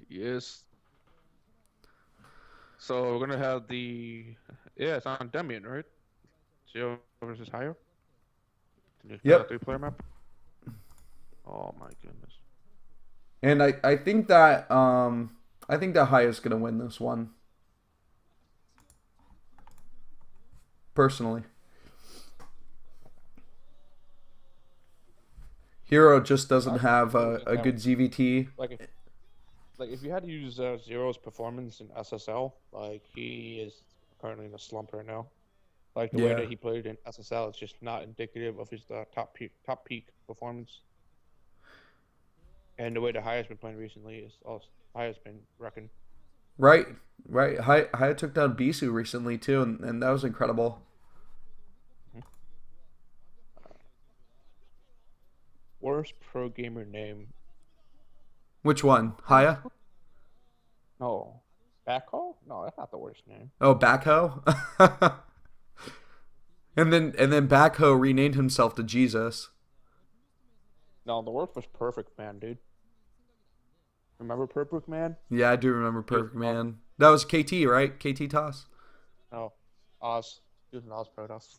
Yes. So we're gonna have it's on Demian, right? Zero versus higher. Yep. 3-player map. Oh my goodness. And I think that Haya's gonna win this one. Personally. Hero just doesn't have a good ZVT. Like if you had to use Zero's performance in SSL, like he is currently in a slump right now. Like the way that he played in SSL is just not indicative of his top peak performance. And the way that Haya's been playing recently is Haya's been wrecking. Right. Haya took down Bisu recently too, and that was incredible. Worst pro gamer name? Which one? Haya? No. Backhoe? No, that's not the worst name. Oh, Backhoe? and then Backhoe renamed himself to Jesus. No, the worst was Perfect Man, dude. Remember Perfect Man? Yeah, I do remember Perfect Man. That was KT, right? KT Toss? No. Oz. He was an Oz Protoss.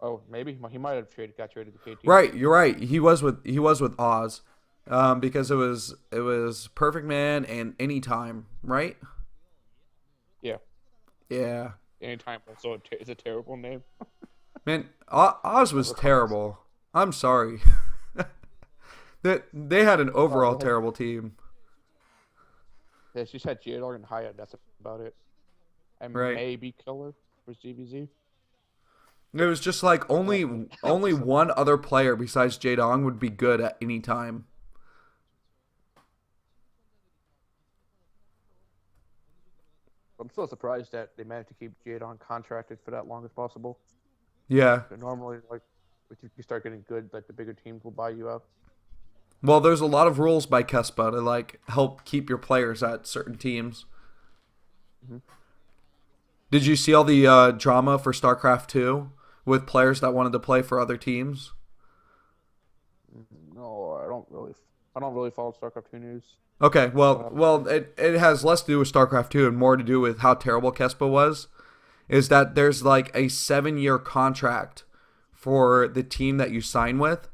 Oh, maybe he might have got traded to KT. Right, you're right. He was with Oz, because it was Perfect Man and Anytime, right? Yeah. Yeah. Anytime. Also, it's a terrible name. Man, Oz was terrible. I'm sorry. They had an overall terrible team. They just had J-Dog and Hyatt. That's about it. And Right. maybe Killer for GBZ. It was just like only one other player besides Jaedong would be good at any time. I'm still surprised that they managed to keep J-Dog contracted for that long as possible. Yeah. But normally, like, if you start getting good, like the bigger teams will buy you out. Well, there's a lot of rules by Kespa to like help keep your players at certain teams. Mm-hmm. Did you see all the drama for StarCraft 2 with players that wanted to play for other teams? No, I don't really follow StarCraft 2 news. Okay, well, it has less to do with StarCraft 2 and more to do with how terrible Kespa was. Is that there's like a 7-year contract for the team that you sign with.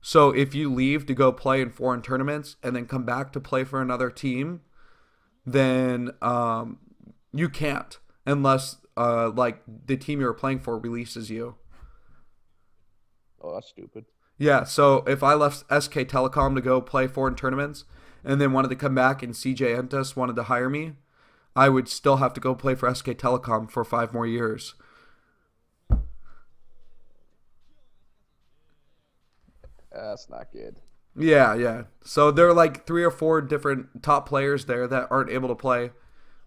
So if you leave to go play in foreign tournaments and then come back to play for another team, then you can't unless like the team you were playing for releases you. Oh, that's stupid. Yeah, so if I left SK Telecom to go play foreign tournaments and then wanted to come back and CJ Entus wanted to hire me, I would still have to go play for SK Telecom for 5 more years. That's not good. Yeah. So there are like 3 or 4 different top players there that aren't able to play.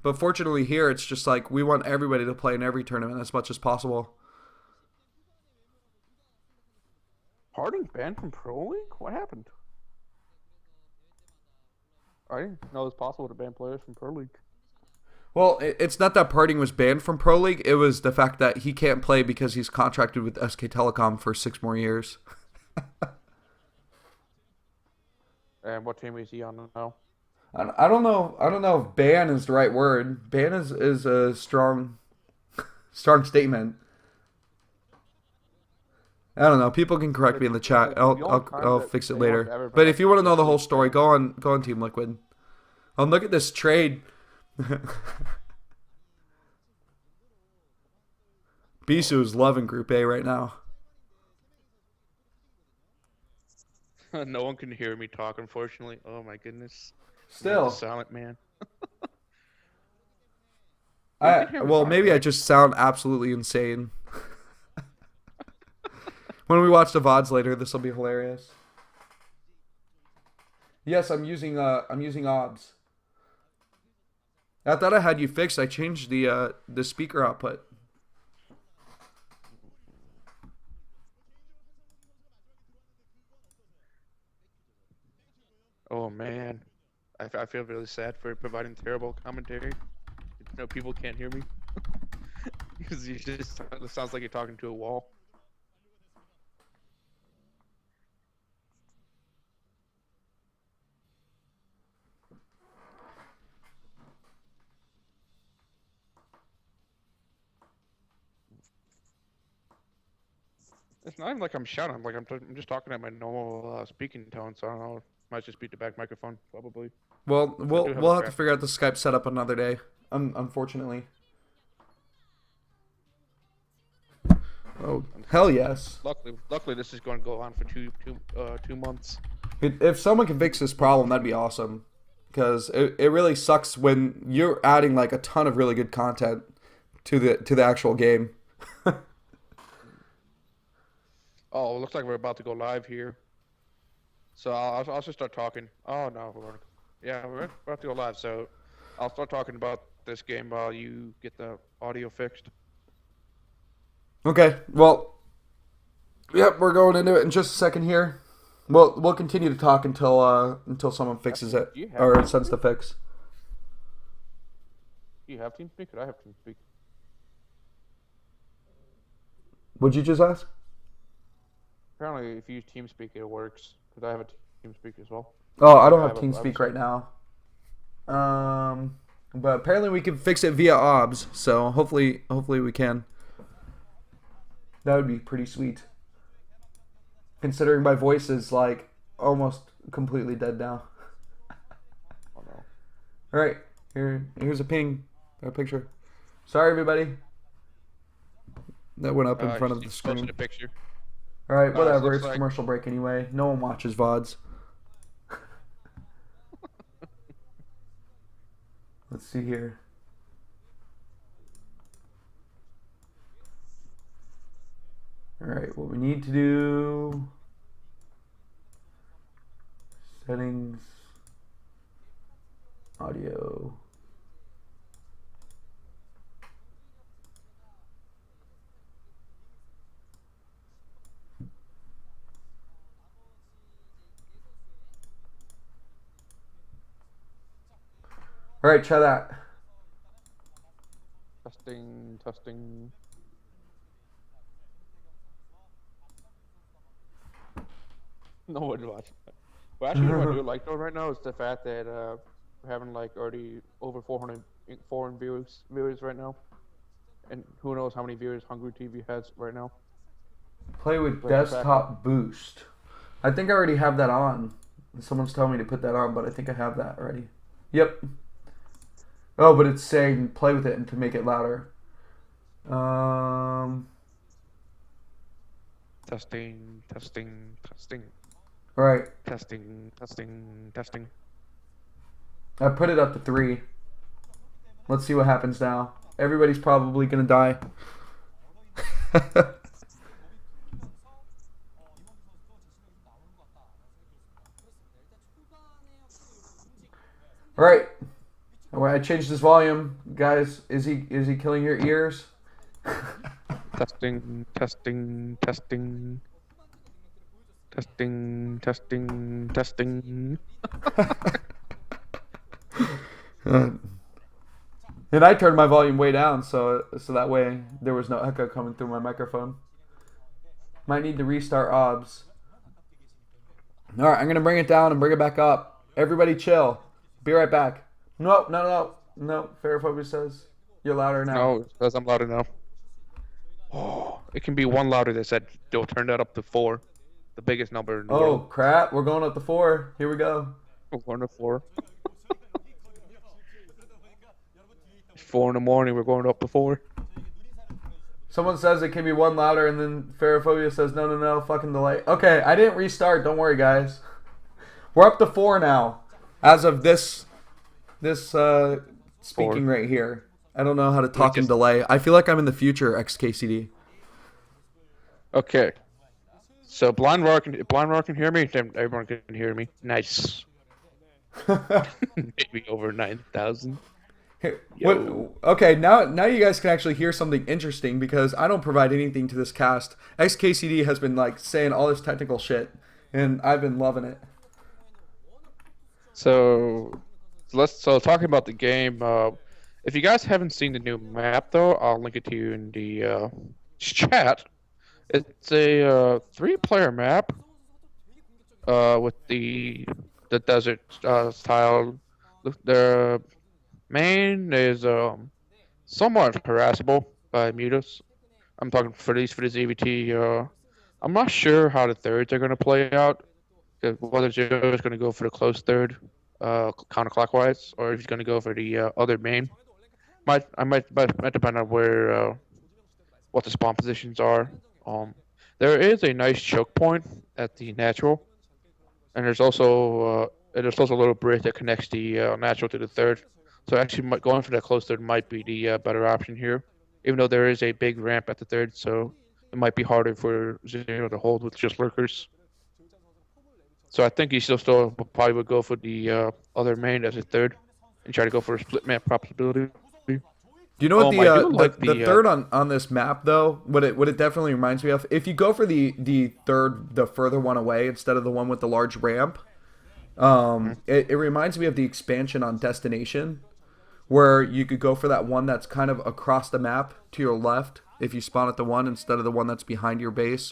But fortunately here, it's just like we want everybody to play in every tournament as much as possible. Harding banned from Pro League? What happened? I didn't know it was possible to ban players from Pro League. Well, it's not that Parting was banned from Pro League. It was the fact that he can't play because he's contracted with SK Telecom for 6 more years. And what team is he on now? I don't know. I don't know if ban is the right word. Ban is a strong statement. I don't know. People can correct me in the chat. I'll fix it later. But if you want to know the whole story, go on Team Liquid. Oh, look at this trade. Bisu is loving Group A right now. No one can hear me talk, unfortunately. Oh my goodness. Still silent man. Maybe I just sound absolutely insane. When we watch the VODs later, this will be hilarious. Yes, I'm using OBS. I thought I had you fixed. I changed the speaker output. Oh man, I feel really sad for providing terrible commentary. You know, people can't hear me because it sounds like you're talking to a wall. It's not even like I'm shouting. I'm just talking at my normal speaking tone. So I don't know. Might just be the back microphone, probably. Well, we'll have to figure out the Skype setup another day. Unfortunately. Oh hell yes! Luckily, this is going to go on for two months. If someone can fix this problem, that'd be awesome. Because it really sucks when you're adding like a ton of really good content to the actual game. Oh, it looks like we're about to go live here. So I'll just start talking. Oh no, we're about to go live. So I'll start talking about this game while you get the audio fixed. Okay. Well, yep, we're going into it in just a second here. We'll continue to talk until someone fixes it or sends the fix. Do you have TeamSpeak? Or I have TeamSpeak. What'd you just ask? Apparently, if you use TeamSpeak, it works. Because I have a TeamSpeak as well. Oh, I don't have TeamSpeak right now. But apparently we can fix it via OBS, so hopefully we can. That would be pretty sweet. Considering my voice is like almost completely dead now. Oh no. Alright, here's a picture. Sorry everybody. That went up in front of the screen. A picture. Alright, whatever, it's like... commercial break anyway. No one watches VODs. Let's see here. Alright, what we need to do... Settings... Audio... Alright, try that. Testing. No one watching that. Well, actually, what I do like though right now is the fact that we're having like already over 400 foreign viewers right now, and who knows how many viewers Hungry TV has right now. Play with desktop boost. I think I already have that on. Someone's telling me to put that on, but I think I have that already. Yep. Oh, but it's saying play with it and to make it louder. Testing. All right. Testing. I put it up to 3. Let's see what happens now. Everybody's probably gonna die. All right. I changed his volume, guys. Is he killing your ears? Testing. And I turned my volume way down, so that way there was no echo coming through my microphone. Might need to restart OBS. All right, I'm gonna bring it down and bring it back up. Everybody, chill. Be right back. No. Fairphobia says you're louder now. No, it says I'm louder now. Oh, it can be one louder. They said they'll turn that up to 4, the biggest number in the world. Crap! We're going up to 4. Here we go. We're going to 4. 4 in the morning. We're going up to 4. Someone says it can be 1 louder, and then Fairphobia says no, fucking delay. Okay, I didn't restart. Don't worry, guys. We're up to 4 now, as of this speaking right here. I don't know how to talk in delay. I feel like I'm in the future, XKCD. Okay. So Blind Rock can hear me. Then everyone can hear me. Nice. Maybe over 9,000. Okay, now you guys can actually hear something interesting because I don't provide anything to this cast. XKCD has been like saying all this technical shit, and I've been loving it. So talking about the game. If you guys haven't seen the new map, though, I'll link it to you in the chat. It's a 3-player map with the desert style. The main is somewhat harassable by mutas. I'm talking for this EVT. I'm not sure how the thirds are going to play out. Whether Joe is going to go for the close third counterclockwise, or if he's going to go for the other main. Might depend on where what the spawn positions are. There is a nice choke point at the natural, and there's also a little bridge that connects the natural to the third. So actually, going for that close third might be the better option here, even though there is a big ramp at the third, so it might be harder for Zero to hold with just lurkers. So I think he still probably would go for the other main as a third and try to go for a split map possibility. Do you know what the third on this map though? What it definitely reminds me of. If you go for the third, the further one away instead of the one with the large ramp, it reminds me of the expansion on Destination, where you could go for that one that's kind of across the map to your left if you spawn at the one instead of the one that's behind your base.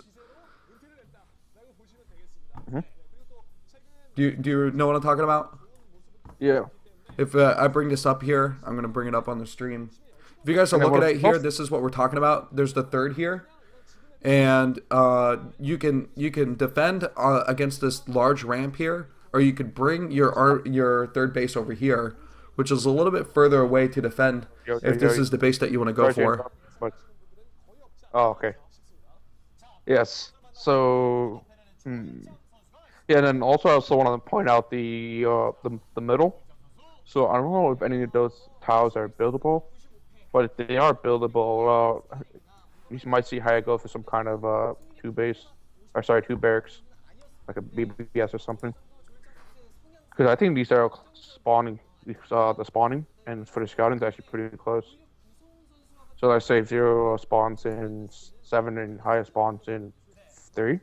Do you know what I'm talking about? Yeah. If I bring this up here, I'm going to bring it up on the stream. If you guys are looking at here, this is what we're talking about. There's the third here. And you can defend against this large ramp here, or you could bring your third base over here, which is a little bit further away to defend if this is the base that you want to go for. Oh, okay. Yes. So, yeah, and then also I also want to point out the middle. So I don't know if any of those tiles are buildable, but if they are buildable, you might see how I go for some kind of two barracks, like a BBS or something. Because I think these are spawning, the spawning, and for the scouting, it's actually pretty close. So let's say 0 spawns in 7 and higher spawns in 3.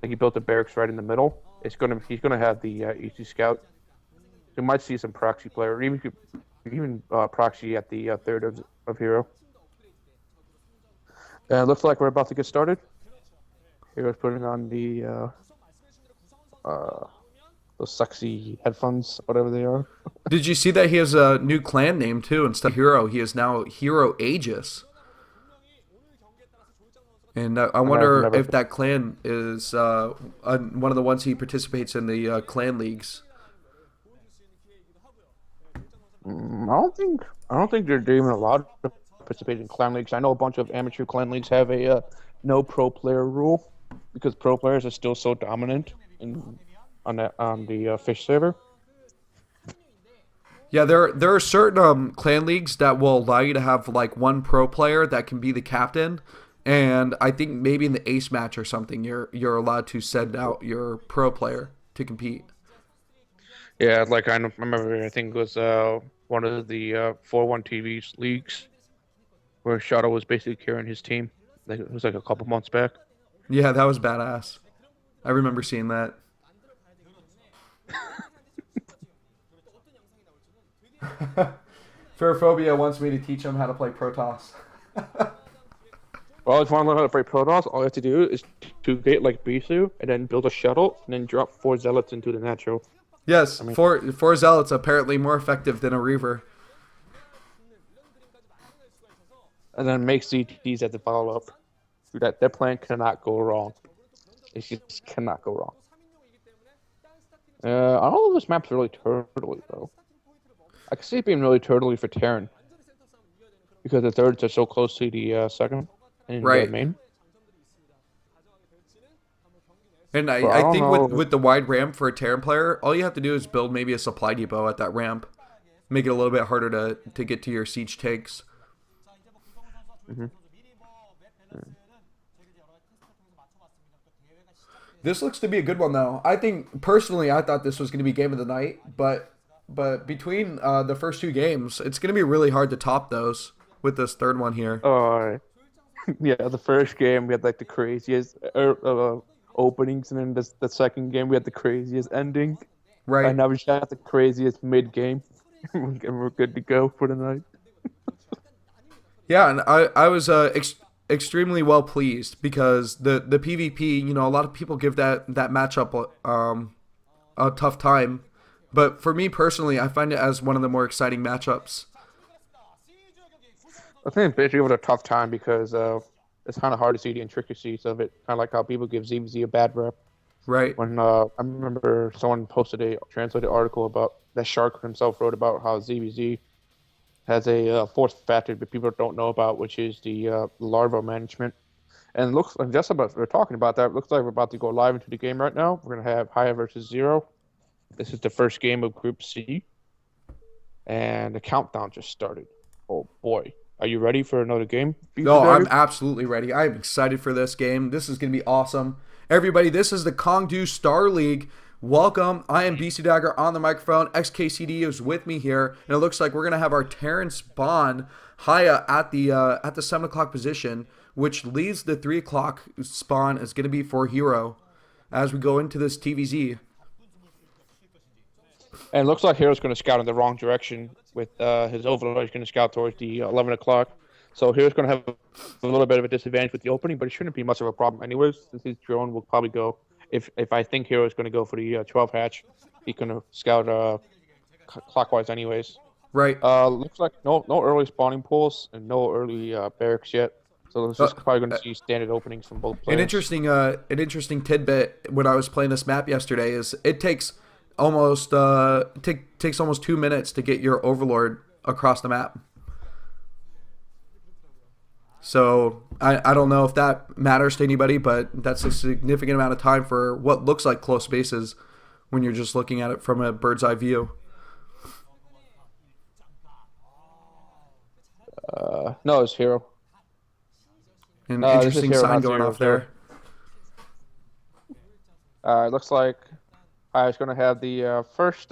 Like he built the barracks right in the middle. He's gonna have the EC scout. You might see some proxy player, or even proxy at the third of hero. It looks like we're about to get started. Hero's putting on the those sexy headphones, whatever they are. Did you see that he has a new clan name too? Instead of Hero, he is now Hero Aegis. And I wonder if that clan is one of the ones he participates in the clan leagues. I don't think they're even allowed to participate in clan leagues. I know a bunch of amateur clan leagues have a no pro player rule because pro players are still so dominant on the fish server. Yeah, there are certain clan leagues that will allow you to have like one pro player that can be the captain, and I think maybe in the ace match or something, you're allowed to send out your pro player to compete. Yeah, like I remember, I think it was one of the 4-1 TV leagues where Shadow was basically carrying his team. Like it was like a couple months back. Yeah, that was badass. I remember seeing that. Ferophobia wants me to teach him how to play Protoss. Well, if you want to learn how to play Protoss, all you have to do is to get like Bisu and then build a shuttle and then drop 4 zealots into the natural. Yes, four zealots apparently more effective than a reaver. And then make CTs at the follow up. That plan cannot go wrong. It just cannot go wrong. I don't know if this map's really turtly though. I can see it being really turtly for Terran. Because the thirds are so close to the second and right. The main. And I think with the wide ramp for a Terran player, all you have to do is build maybe a supply depot at that ramp. Make it a little bit harder to get to your siege tanks. Mm-hmm. This looks to be a good one though. I think personally I thought this was going to be game of the night, but between the first 2 games, it's going to be really hard to top those with this third one here. Yeah, the first game we had like the craziest openings, and then the second game we had the craziest ending. Right. And now we just got the craziest mid game, and we're good to go for the night. Yeah, and I was extremely well pleased because the PvP, you know, a lot of people give that matchup a tough time, but for me personally, I find it as one of the more exciting matchups. I think basically with a tough time because it's kind of hard to see the intricacies of it. Kind of like how people give ZVZ a bad rep. Right. When I remember someone posted a translated article about that Shark himself wrote about how ZVZ has a fourth factor that people don't know about, which is the larva management. And looks like just about we're talking about that. It looks like we're about to go live into the game right now. We're gonna have Haya versus Zero. This is the first game of Group C, and the countdown just started. Oh boy, are you ready for another game? No, I'm absolutely ready. I'm excited for this game. This is gonna be awesome. Everybody, this is the Kongdoo Star League. Welcome. I am BC Dagger on the microphone. XKCD is with me here, and it looks like we're gonna have our Terran spawn Haya at the 7 o'clock position, which leaves the 3 o'clock spawn is gonna be for Hero as we go into this TVZ. And it looks like Hero's going to scout in the wrong direction with his overlord. He's going to scout towards the 11 o'clock. So Hero's going to have a little bit of a disadvantage with the opening, but it shouldn't be much of a problem anyways, since his drone will probably go. If I think Hero's going to go for the 12 hatch, he's going to scout clockwise anyways. Right. Looks like no early spawning pools and no early barracks yet. So it's just probably going to see standard openings from both players. An interesting tidbit when I was playing this map yesterday is it takes almost takes almost 2 minutes to get your overlord across the map. So I don't know if that matters to anybody, but that's a significant amount of time for what looks like close spaces when you're just looking at it from a bird's eye view. No, it's Hero. An No, this is interesting Hero, sign not going Zero. off there. It looks like I was going to have the first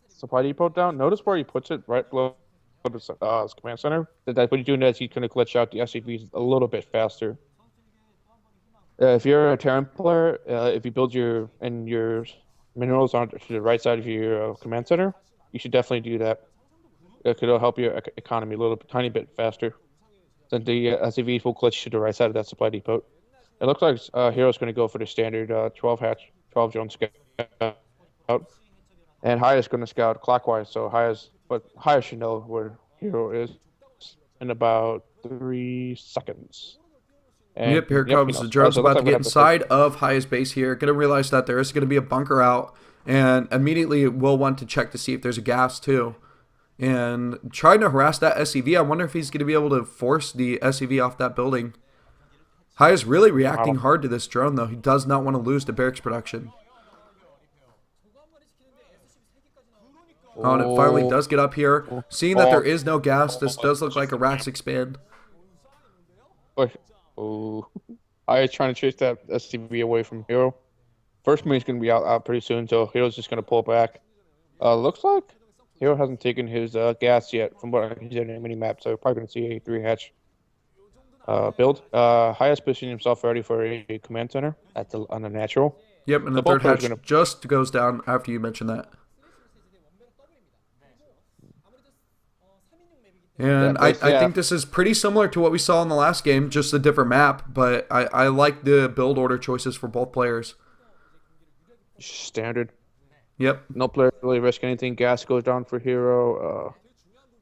supply depot down. Notice where he puts it right below his command center. That when you're doing that, he's going to glitch out the SCVs a little bit faster. If you're a Terran player, if you build your minerals on to the right side of your command center, you should definitely do that. It could help your economy a little tiny bit faster. Then the SCVs will glitch to the right side of that supply depot. It looks like Hero's going to go for the standard 12 drone scout, and Haya's going to scout clockwise. So Haya should know where Hero is in about 3 seconds. And, yep, here comes the drone's about to get inside of Haya's base here. Going to realize that there is going to be a bunker out, and immediately will want to check to see if there's a gas too. And trying to harass that SCV. I wonder if he's going to be able to force the SCV off that building. Haya's really reacting hard to this drone, though. He does not want to lose the barracks production. Oh, and it finally does get up here. Seeing that there is no gas, this does look like a Rax expand. Oh, Haya's trying to chase that SCV away from Hero. First minute's going to be out pretty soon, so Hero's just going to pull back. Looks like Hero hasn't taken his gas yet from what I can see in the mini-map, so we're probably going to see a 3-hatch build. Haya's positioning himself ready for a command center on the natural. Yep, and the third hatch just goes down after you mention that. And I think this is pretty similar to what we saw in the last game, just a different map, but I like the build order choices for both players. Standard. Yep. No player really risk anything. Gas goes down for Hero.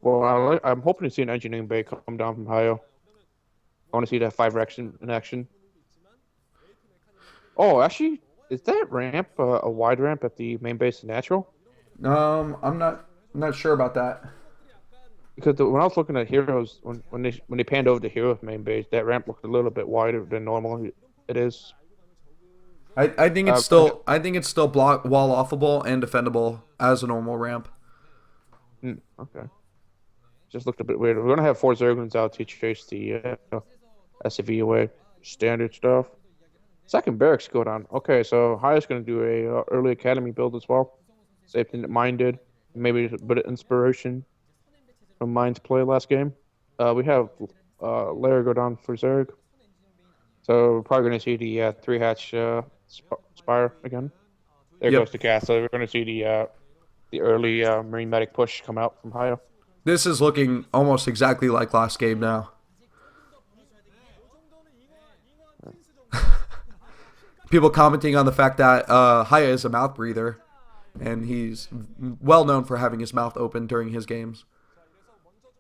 I'm hoping to see an engineering bay come down from Haya. I want to see that 5-Rex in action. Oh, actually, is that ramp a wide ramp at the main base of Natural? I'm not sure about that. Because when I was looking at Heroes, when they panned over to Heroes main base, that ramp looked a little bit wider than normal. It is. I think it's still block wall offable and defendable as a normal ramp. Okay. Just looked a bit weird. We're gonna have 4 Zerglings out to chase the SCV away. Standard stuff. Second barracks go down. Okay, so Haya's gonna do a early academy build as well. Same thing that mine did. Maybe a bit of inspiration from mine's play last game. We have Lair go down for Zerg. So we're probably gonna see the 3-hatch Spire again. There goes the gas. So we're gonna see the early Marine Medic push come out from Haya. This is looking almost exactly like last game now. People commenting on the fact that Haya is a mouth breather, and he's well known for having his mouth open during his games.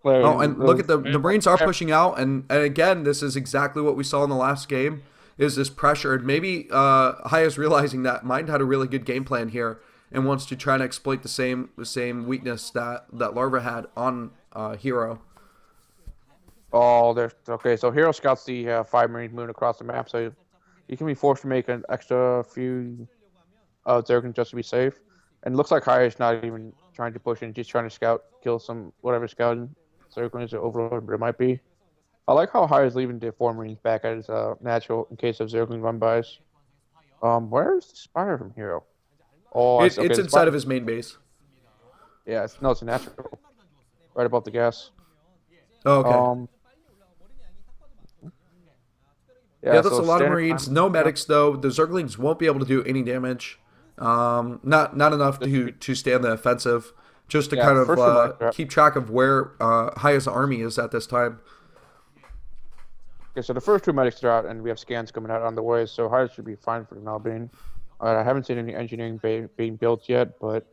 Oh, and look at the Marines are pushing out, and again, this is exactly what we saw in the last game, is this pressure. And maybe Haya's realizing that Mind had a really good game plan here and wants to try and exploit the same weakness that Larva had on Hero. Oh, there's okay. So Hero scouts the 5 Marines moving across the map, so you can be forced to make an extra few Zerglings just to be safe. And it looks like Haya's not even trying to push in, just trying to kill some whatever scouting Zerglings or Overlord, but it might be. I like how Haya's leaving the 4 Marines back as natural in case of Zergling run-bys. Where's the Spire from Hero? Oh, it's inside of his main base. Yeah, it's a natural. Right above the gas. Oh, okay. Yeah, that's a lot of Marines. No medics, though. The Zerglings won't be able to do any damage. Not enough to stand the offensive. Just to kind of keep track of where Haya's army is at this time. Okay, so the first 2 medics are out, and we have scans coming out on the way, so Haya should be fine for the now being. I haven't seen any engineering being built yet, but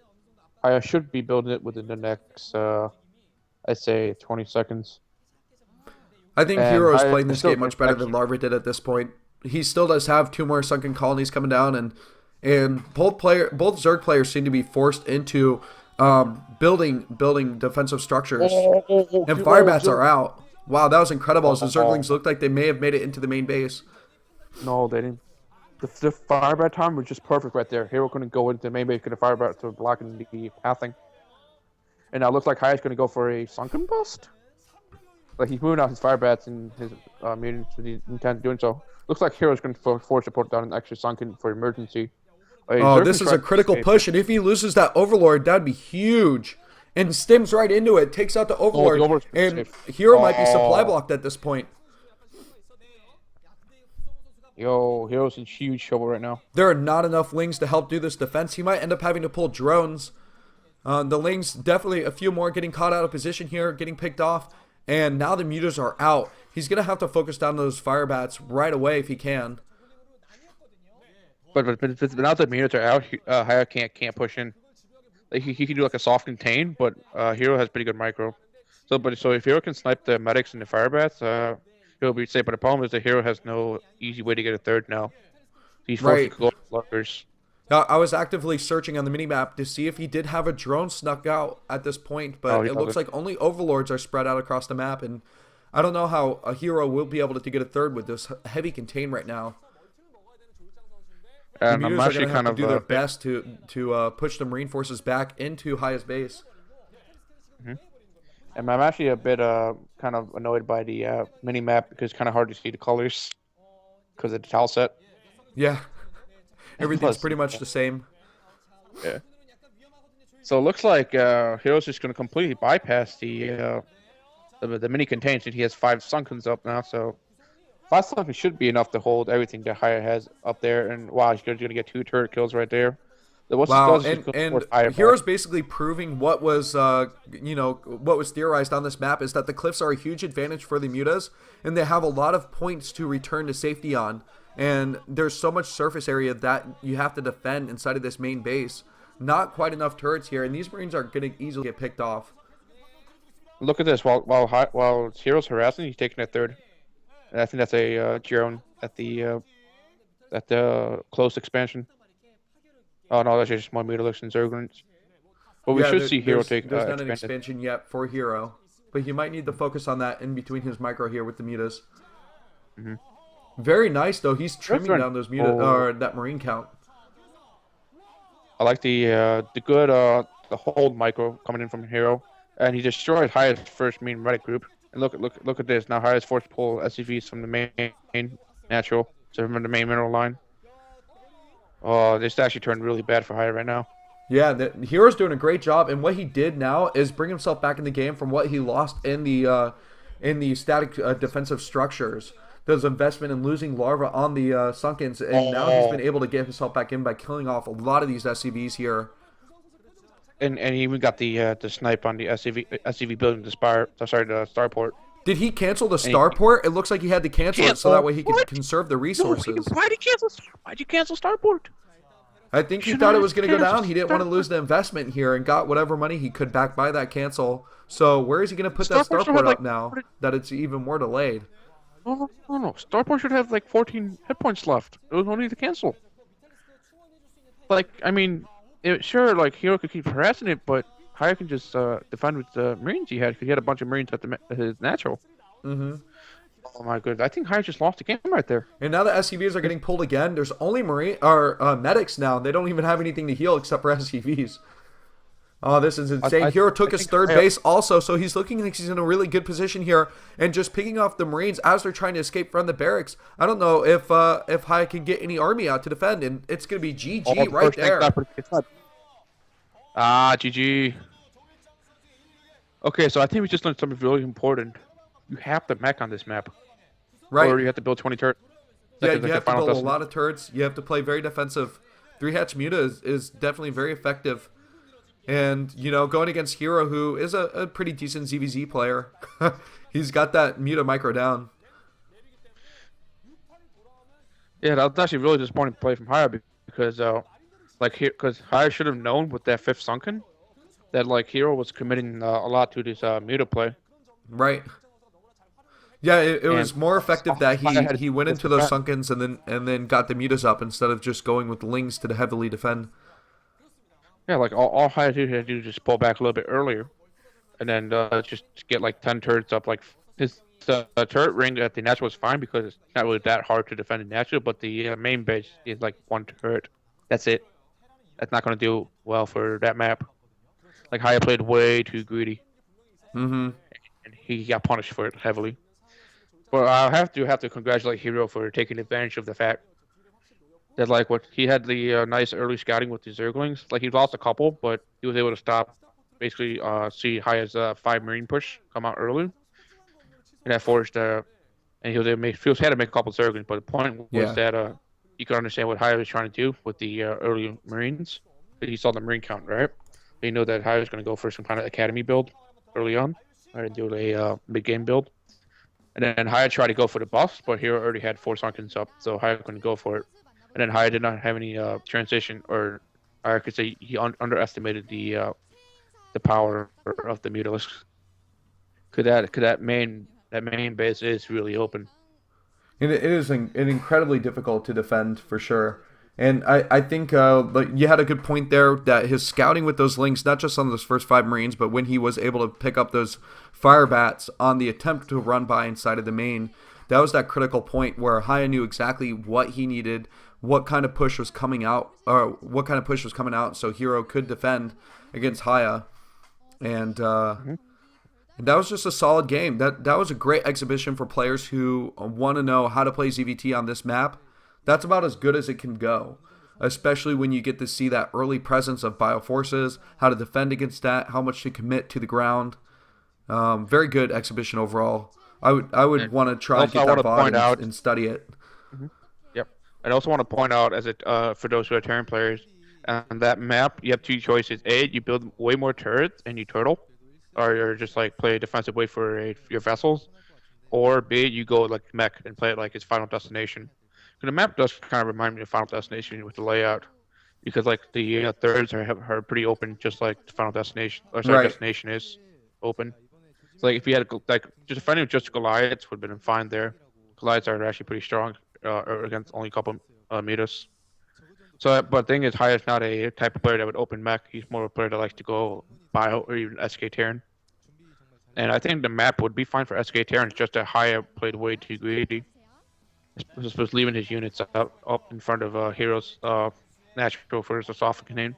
I should be building it within the next, I'd say, 20 seconds. I think And Hero is I playing this still game much better than Larva did at this point. He still does have 2 more sunken colonies coming down, and both Zerg players seem to be forced into building defensive structures. And Firebats are out. Wow, that was incredible. As the Zerglings looked like they may have made it into the main base. No, they didn't. The Firebat time was just perfect right there. Hero couldn't go into the main base, could have Firebat to blocking the pathing. And now it looks like Haya's going to go for a sunken bust. Like he's moving out his Firebats and his mutants with the intent of doing so. Looks like Hero's going to force to put down an extra sunken for emergency. Oh, this is a critical push, and if he loses that Overlord, that'd be huge. And stims right into it, takes out the Overlord, and Hero might be supply blocked at this point. Yo, Hero's in huge trouble right now. There are not enough Lings to help do this defense. He might end up having to pull drones. The Lings, definitely a few more getting caught out of position here, getting picked off. And now the Mutas are out. He's going to have to focus down those Firebats right away if he can. But now that the Mutas are out, Haya can't push in. Like, he can do like a soft contain, but Hero has pretty good micro. So if Hero can snipe the medics and the Firebats, he'll be safe. But the problem is the Hero has no easy way to get a third now. He's forced to go lurkers. Now, I was actively searching on the minimap to see if he did have a drone snuck out at this point, but it looks like only Overlords are spread out across the map, and I don't know how a Hero will be able to get a third with this heavy contain right now. The Mutas are going to have to do their best to push the Marine forces back into Haya's base. And I'm actually a bit kind of annoyed by the mini-map because it's kind of hard to see the colors because of the tile set. Yeah. Everything's pretty much the same. Yeah. So it looks like Hero's just going to completely bypass the mini contains, and he has 5 sunkens up now, so 5 sunkens should be enough to hold everything that Haya has up there, and wow, he's going to get 2 turret kills right there. Wow, and Hero's basically proving what was, what was theorized on this map is that the cliffs are a huge advantage for the Mutas, and they have a lot of points to return to safety on. And there's so much surface area that you have to defend inside of this main base. Not quite enough turrets here, and these Marines are going to easily get picked off. Look at this. While Hero's harassing, he's taking a third. And I think that's a drone at the close expansion. Oh no, that's just more Mutilix and Zerglings. But we should see Hero take there's not an expansion yet for Hero, but he might need to focus on that in between his micro here with the Mutas. Very nice though. He's trimming down those that Marine count. I like the good the hold micro coming in from Hero, and he destroyed Haya's first main medic group. And look at this. Now Haya's forced to pull SCVs from the main natural, so from the main mineral line. Oh, this actually turned really bad for Haya right now. Yeah, the Hero's doing a great job, and what he did now is bring himself back in the game from what he lost in the static defensive structures. There's investment in losing Larva on the Sunkens, and now he's been able to get himself back in by killing off a lot of these SCVs here. And he even got the snipe on the SCV building the starport. Did he cancel the starport? It looks like he had to cancel it so that way he could conserve the resources. No, why'd you cancel starport? I think he thought it was going to go down. He didn't want to lose the investment here and got whatever money he could back by that cancel. So where is he going to put that starport up now that it's even more delayed? No. Starport should have like 14 hit points left. It was no need to cancel. Like, I mean, sure, like Hero could keep harassing it, but Haya can just defend with the Marines he had, because he had a bunch of Marines at his natural. Oh my goodness, I think Haya just lost the game right there. And now the SCVs are getting pulled again. There's only medics now. They don't even have anything to heal except for SCVs. Oh, this is insane. Hero took his third base also, so he's looking like he's in a really good position here, and just picking off the Marines as they're trying to escape from the barracks. I don't know if Haya can get any army out to defend, and it's going to be GG right there. GG. Okay, so I think we just learned something really important. You have to mech on this map. Right. Or you have to build 20 turrets. Yeah, you have to build a lot of turrets. You have to play very defensive. 3-hatch Muta is definitely very effective. And, going against Hero, who is a pretty decent ZVZ player, he's got that Muta micro down. Yeah, that was actually really disappointing play from Haya because, Haya should have known with that 5th sunken that like Hero was committing a lot to this Muta play. Right. Yeah, it was And more effective that he went into those defend. sunkens and then got the mutas up instead of just going with the lings to heavily defend. Yeah, like all Haya had to do is just pull back a little bit earlier, and then just get like 10 turrets up. Like his turret ring at the natural was fine because it's not really that hard to defend the natural, but the main base is like one turret. That's it. That's not going to do well for that map. Like Haya played way too greedy, Mm-hmm. and he got punished for it heavily. But I have to congratulate Hero for taking advantage of the fact that like what he had the nice early scouting with the Zerglings. Like he lost a couple, but he was able to stop, basically see Haya's 5 Marine push come out early, and that forced and he was able to had to make a couple Zerglings. But the point was Yeah. that you could understand what Haya was trying to do with the early Marines. He saw the Marine count, right? He knew that Haya was going to go for some kind of academy build early on, and do a mid game build. And then Haya tried to go for the buffs, but Hero already had 4 Sunkens up, so Haya couldn't go for it. And then Haya did not have any transition, or I could say he underestimated the power of the Mutalisks. Could that main base is really open. And it is incredibly difficult to defend for sure. And I think like you had a good point there that his scouting with those links, not just on those first 5 Marines, but when he was able to pick up those fire bats on the attempt to run by inside of the main, that was that critical point where Haya knew exactly what he needed, what kind of push was coming out, so Hero could defend against Haya. And that was just a solid game. That was a great exhibition for players who want to know how to play ZVT on this map. That's about as good as it can go, especially when you get to see that early presence of bioforces, how to defend against that, how much to commit to the ground. Very good exhibition overall. I would want to try and get that VOD and study it. Yep. I also want to point out, as for those who are Terran players, on that map, you have 2 choices. A, you build way more turrets and you turtle, or you're just like play a defensive way for your vessels. Or B, you go like mech and play it like it's Final Destination. The map does kind of remind me of Final Destination with the layout, because like the thirds are pretty open, just like the Final Destination, or sorry, Right. Destination is open. So like if you had like just defending with just Goliaths would have been fine there. Goliaths are actually pretty strong against only a couple meters. So, but the thing is, Haya's not a type of player that would open mech. He's more of a player that likes to go bio or even SK Terran. And I think the map would be fine for SK Terran. It's just that Haya played way too greedy. Was leaving his units up in front of Hero's natural for his esophagus,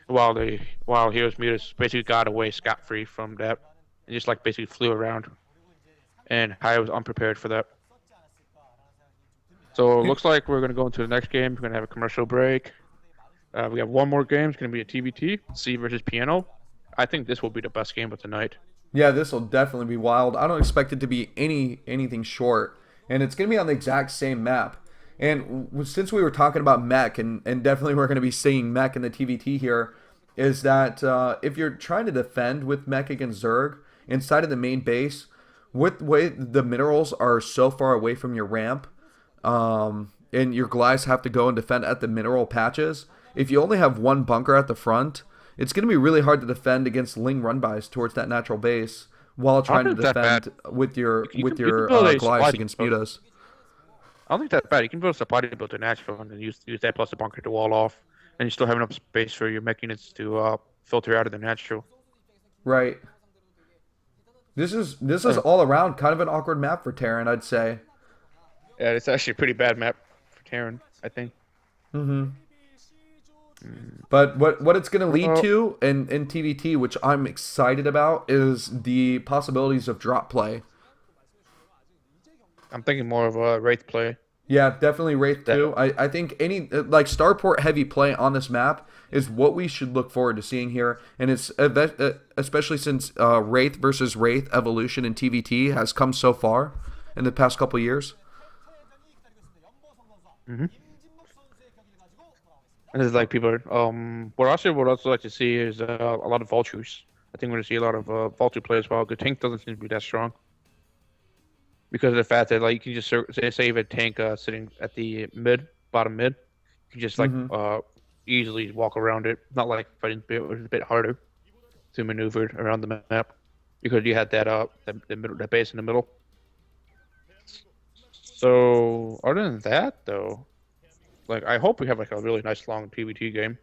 while Hero's mutas basically got away scot-free from that and just like basically flew around, and Haya was unprepared for that. So it looks like we're gonna go into the next game. We're gonna have a commercial break. We have one more game. It's gonna be a TVT, C versus Piano. I think this will be the best game of the night. Yeah, this will definitely be wild. I don't expect it to be anything short. And it's going to be on the exact same map. And since we were talking about mech, and definitely we're going to be seeing mech in the TVT here, is that if you're trying to defend with mech against Zerg inside of the main base, with the way the minerals are so far away from your ramp, and your Goliaths have to go and defend at the mineral patches, if you only have one bunker at the front, it's going to be really hard to defend against Ling run-bys towards that natural base, while trying to defend with your Goliaths against mutas. I don't think that's bad. You can build a supply build to natural and then use that plus a bunker to wall off, and you still have enough space for your mech units to filter out of the natural. Right. This is all around kind of an awkward map for Terran, I'd say. Yeah, it's actually a pretty bad map for Terran, I think. Mm-hmm. But what it's going to lead to in TVT, which I'm excited about, is the possibilities of drop play. I'm thinking more of a Wraith play. Yeah, definitely Wraith too. I think any like starport heavy play on this map is what we should look forward to seeing here, and it's especially since Wraith versus Wraith evolution in TVT has come so far in the past couple years. Mm-hmm. And it's like people what I would also like to see is a lot of vultures. I think we're going to see a lot of vulture play as well. Good tank doesn't seem to be that strong, because of the fact that like you can just save a tank sitting at the bottom mid, you can just like easily walk around it. Not like fighting a bit harder. to maneuver around the map because you had that that base in the middle. So other than that, though, like I hope we have like a really nice long PvT game.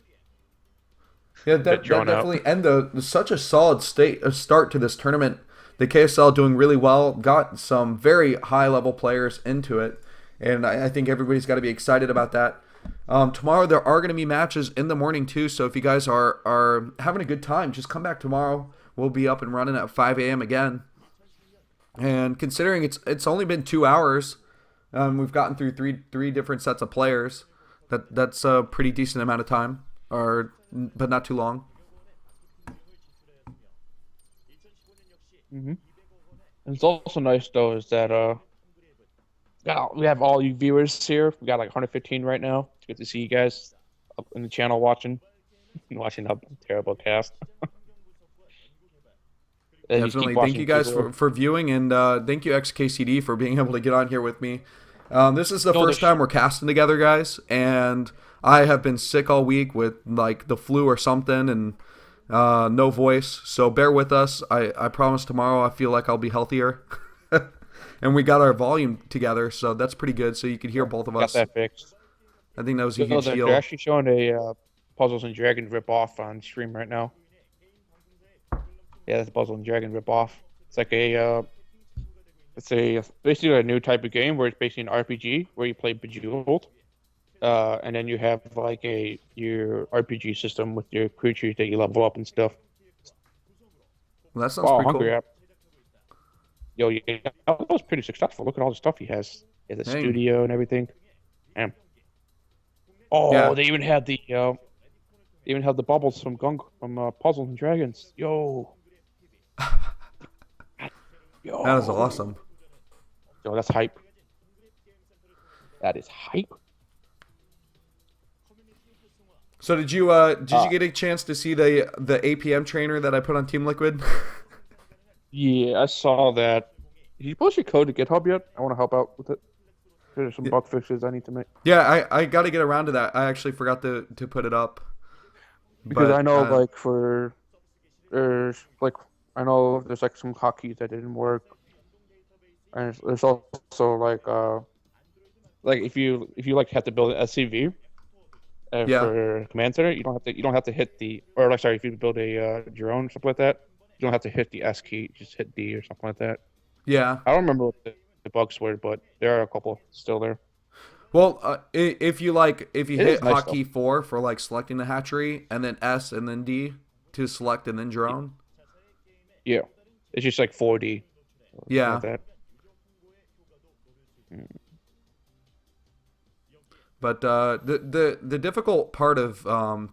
Yeah, that definitely. And such a solid start to this tournament. The KSL doing really well. Got some very high level players into it, and I think everybody's got to be excited about that. Tomorrow there are going to be matches in the morning too. So if you guys are having a good time, just come back tomorrow. We'll be up and running at 5 a.m. again. And considering it's only been 2 hours, we've gotten through three different sets of players. That's a pretty decent amount of time, but not too long. Mm-hmm. And it's also nice though is that we have all you viewers here. We got like 115 right now. It's good to see you guys up in the channel watching a terrible cast. Definitely. Thank you guys for viewing, and thank you XKCD for being able to get on here with me. This is the first time we're casting together, guys, and I have been sick all week with like the flu or something, and no voice. So bear with us. I promise tomorrow I feel like I'll be healthier. And we got our volume together, so that's pretty good. So you could hear both of us. Got that fixed. I think that was a huge deal. They're actually showing a Puzzles and Dragons rip-off on stream right now. Yeah, that's Puzzle and Dragon rip-off. It's like basically a new type of game where it's basically an RPG where you play Bejeweled, and then you have like your RPG system with your creatures that you level up and stuff. Well, that sounds pretty cool. App. Yo, yeah, that was pretty successful. Look at all the stuff he has. He has a studio and everything. Damn. Oh, yeah. They even had the bubbles from Puzzles and Dragons. Yo. Yo. That is awesome. Yo, that's hype. That is hype. So did you get a chance to see the APM trainer that I put on Team Liquid? Yeah, I saw that. Did you post your code to GitHub yet? I want to help out with it. There's some bug fixes I need to make. Yeah, I got to get around to that. I actually forgot to put it up. Because I know, I know there's like some hotkeys that didn't work, and there's also like if you like have to build an SCV for Command Center, you don't have to hit the if you build a drone or something like that, you don't have to hit the S key, just hit D or something like that. Yeah. I don't remember what the bugs were, but there are a couple still there. Well, if you hit hotkey 4 for like selecting the hatchery, and then S and then D to select and then drone. Yeah, it's just like 4D. Yeah. Like that. But the difficult part of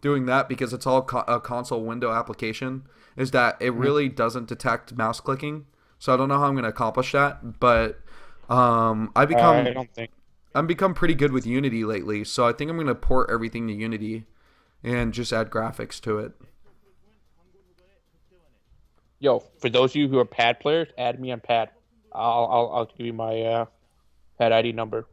doing that, because it's all a console window application, is that it really doesn't detect mouse clicking. So I don't know how I'm going to accomplish that, but I'm become pretty good with Unity lately. So I think I'm going to port everything to Unity and just add graphics to it. Yo, for those of you who are pad players, add me on pad. I'll give you my pad ID number.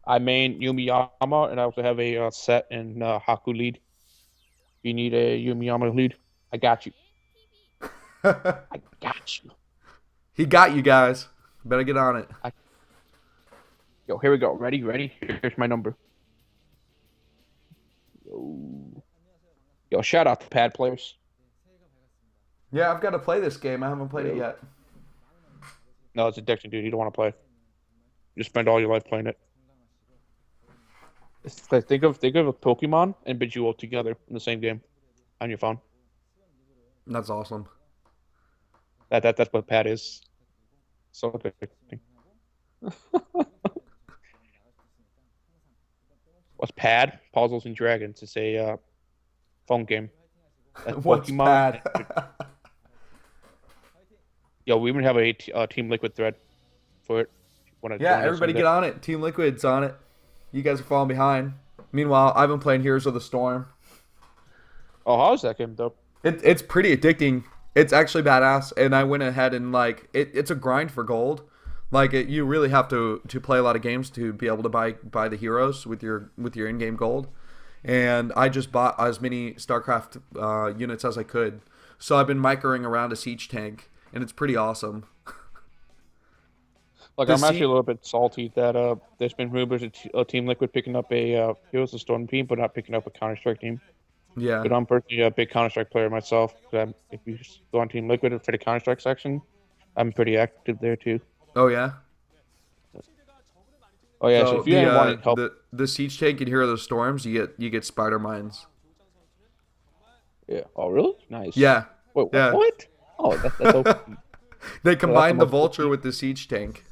I main Yumiyama, and I also have a set in Haku lead. If you need a Yumiyama lead, I got you. I got you. He got you guys. Better get on it. Yo, here we go. Ready? Here's my number. Yo, shout out to pad players. Yeah, I've got to play this game. I haven't played it yet. No, it's addiction, dude. You don't want to play. You spend all your life playing it. It's like, think of a Pokemon and Bejeweled together in the same game on your phone. That's awesome. That's what pad is. So addicting. What's pad? Puzzles and Dragons. It's a phone game. That's What's Pokemon pad? Yo, we even have a Team Liquid thread for it. Yeah, everybody get on it. Team Liquid's on it. You guys are falling behind. Meanwhile, I've been playing Heroes of the Storm. Oh, how's that game, though? It's pretty addicting. It's actually badass, and I went ahead and it's a grind for gold. You really have to play a lot of games to be able to buy the heroes with your in-game gold. And I just bought as many StarCraft units as I could. So I've been microing around a siege tank, and it's pretty awesome. Like, The I'm actually sea- a little bit salty that there's been rumors of Team Liquid picking up a Heroes of Storm team, but not picking up a Counter-Strike team. Yeah. But I'm personally a big Counter-Strike player myself. If you go on Team Liquid for the Counter-Strike section, I'm pretty active there too. Oh yeah. Oh yeah, so So if you ever want help, the siege tank in Hero of the Storms, you get spider mines. yeah. Oh really? Nice. Yeah. Wait, Yeah. what? Oh, that's open. They combine the most vulture OP. with the siege tank.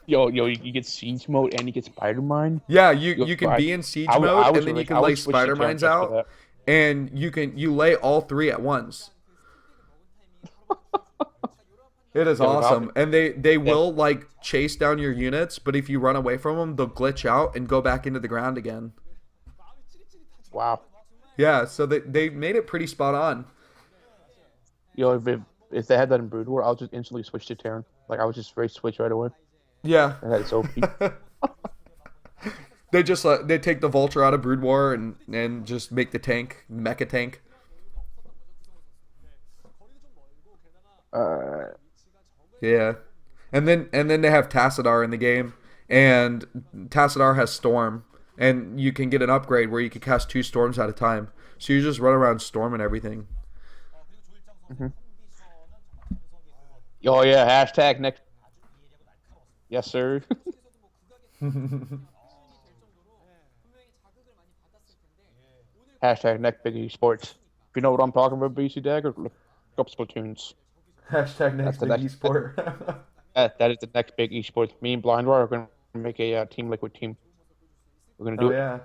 Yo, you get siege mode and you get spider mine. Yeah, Yo, you can be in siege I mode, was and then you really- can I lay was switching spider to mines just for out, that. and you lay all three at once. It is Yeah, without- awesome, and they will like chase down your units, but if you run away from them, they'll glitch out and go back into the ground again. Wow. Yeah, so they made it pretty spot on. Yo, if they had that in Brood War, I'll just instantly switch to Terran. Like I would just straight switch right away. Yeah, And that's OP. they just they take the vulture out of Brood War and just make the tank mecha tank. Yeah, and then they have Tassadar in the game, and Tassadar has Storm, and you can get an upgrade where you can cast 2 storms at a time. So you just run around Storm and everything. Yo, yeah. Hashtag next. Yes, sir. Hashtag next big esports. If you know what I'm talking about, BC Dagger, look up Splatoons. Hashtag That's next the big next- esport. That is the next big esports. Me and Blindwire are going to make a Team Liquid team. We're going to do Oh it. yeah.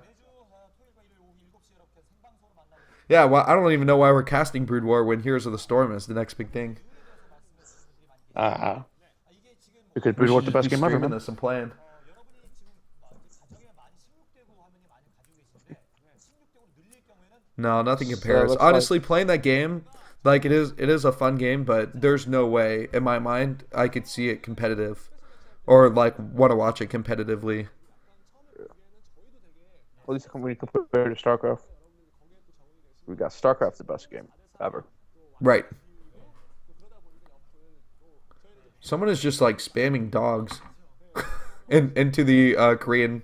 Yeah, well, I don't even know why we're casting Brood War when Heroes of the Storm is the next big thing. Because We Brood should War's the just best be game ever, streaming man. this and playing. No, nothing compares. looks Honestly, playing that game, like it is a fun game, but there's no way in my mind I could see it competitive, or like want to watch it competitively. At least when you compare to StarCraft. We got StarCraft's the best game ever. Right. Someone is just like spamming dogs into the Korean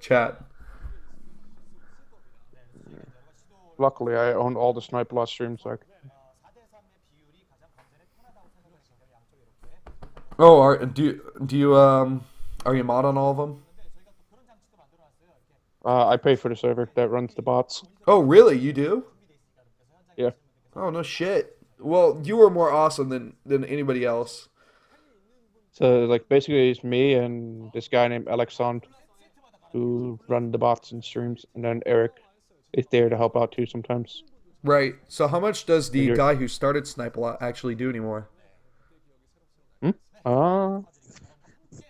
chat. Luckily, I own all the Snipe Lot streams, so Oh, do you are you mod on all of them? I pay for the server that runs the bots. Oh, really? You do? Yeah. Oh, no shit. Well, you were more awesome than anybody else. So, like, basically, it's me and this guy named Alexand who run the bots and streams, and then Eric is there to help out too sometimes. Right. So how much does the You're- guy who started Snipe a Lot actually do anymore?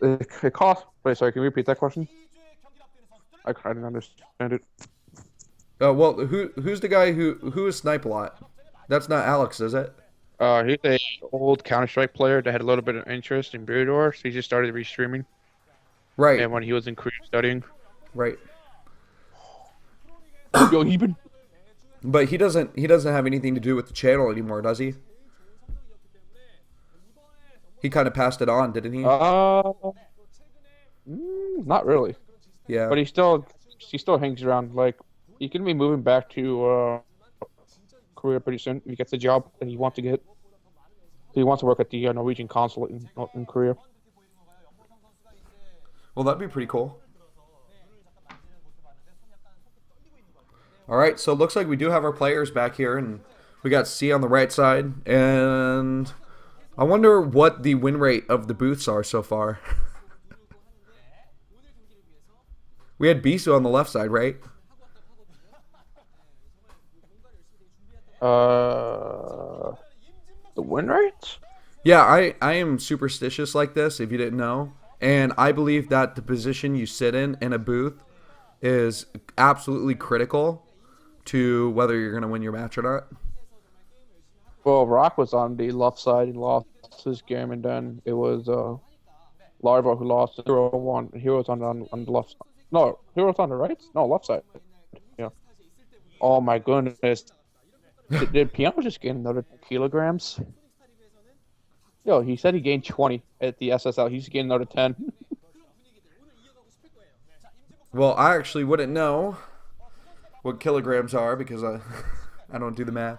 It costs. Wait, sorry, can you repeat that question? I didn't understand it. Well, who's the guy who is Snipe a Lot? That's not Alex, is it? He's a old Counter-Strike player that had a little bit of interest in Brood War, so he just started restreaming. Right. And when he was in Korea studying, Right. yo, he been But he doesn't have anything to do with the channel anymore, does he? He kind of passed it on, didn't he? not really. Yeah. But he still hangs around. Like, he can be moving back to Korea pretty soon if he gets the job that he wants to get. He wants to work at the Norwegian consulate in Korea. Well, that'd be pretty cool. All right, so it looks like we do have our players back here, and we got C on the right side, and I wonder what the win rate of the booths are so far. We had Bisu on the left side, right? The win rates? Yeah, I am superstitious like this, if you didn't know. And I believe that the position you sit in a booth is absolutely critical to whether you're going to win your match or not. Well, Rock was on the left side and lost his game, and then it was Larva who lost. Hero won. Hero was on the left side. No, Hero was on the right? No, left side. Yeah. Oh my goodness. Did Piano just gain another kilograms? Yo, he said he gained 20 at the SSL. He's gained another 10. Well, I actually wouldn't know what kilograms are because I I don't do the math.